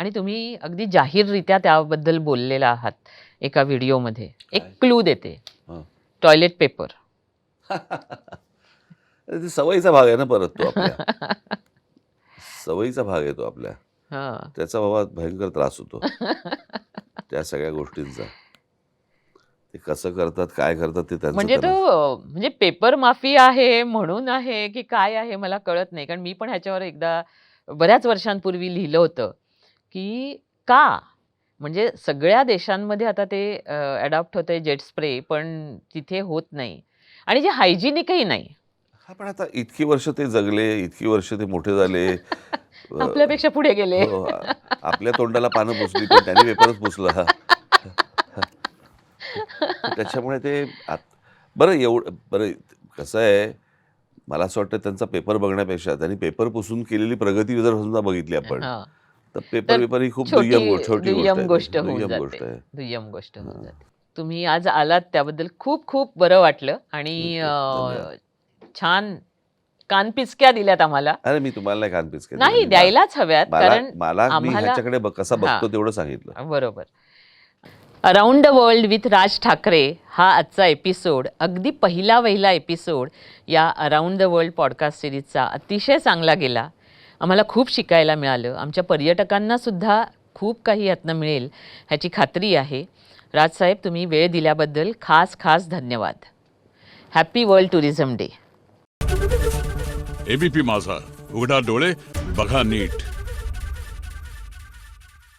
आणि तुम्ही अगदी जाहीररित्या त्याबद्दल बोललेला आहात एका व्हिडिओमध्ये. एक काय? क्लू देते. हां. Toilet paper. ते सवयीचा भाग आहे ना परत तो आपल्या. सवयीचा भाग आहे तो आपल्या. हां. त्याचा बाबा भयंकर त्रास होतो त्या सगळ्या गोष्टींचा. ते कसं करतात, काय करतात ते त्यांचं म्हणजे त्यांना. तो म्हणजे पेपर माफी आहे म्हणून आहे की काय आहे मला कळत नाही. कारण मी पण ह्याच्यावर एकदा बऱ्याच वर्षांपूर्वी लिहिलं होतं की का? म्हणजे सगळ्या देशांमध्ये आता ते अडॉप्ट होतंय जेट स्प्रे, पण तिथे होत नाही आणि जे हायजिनिकही नाही. हा, पण आता इतकी वर्ष ते जगले, इतकी वर्ष ते मोठे झाले. आपल्यापेक्षा पुढे गेले. हो, आपल्या तोंडाला पानं पुसली पण त्यांनी पेपरच पुसला. त्याच्यामुळे ते बरं कसं आहे, मला असं वाटतं त्यांचा पेपर बघण्यापेक्षा त्यांनी पेपर पुसून केलेली प्रगती जर समजा बघितली आपण, हां. तर पेपर ही खूप छोटी दुय्यम गोष्ट आहे. होऊन दुय्यम गोष्ट जाते. आहे. दुय्यम गोष्ट होऊन जाते. तुम्ही आज आलात त्याबद्दल खूप खूप बरं वाटलं आणि धन्यवाद. छान कानपिचक्या दिल्यात आम्हाला. अरे मी तुम्हाला नाही कानपीस केलं. नाही, द्यायलाच हव्यात. कारण मी आम्हाला ह्याच्याकडे कसा हां. बघतो तेवढं सांगितलं. बरोबर. Around the world with Raj Thackeray हा आजचा एपिसोड, अगदी पहिला एपिसोड या अराउंड द वर्ल्ड पॉडकास्ट सिरीजचा अतिशय चांगला गेला. आम्हाला खूप शिकायला मिळालं. आमच्या पर्यटकांना सुद्धा खूप काही यातनं मिळेल ह्याची खात्री आहे. राजसाहेब, तुम्ही वेळ दिल्याबद्दल खास धन्यवाद. Happy world tourism day. ABP माझा, उघडा डोळे बघा नीट.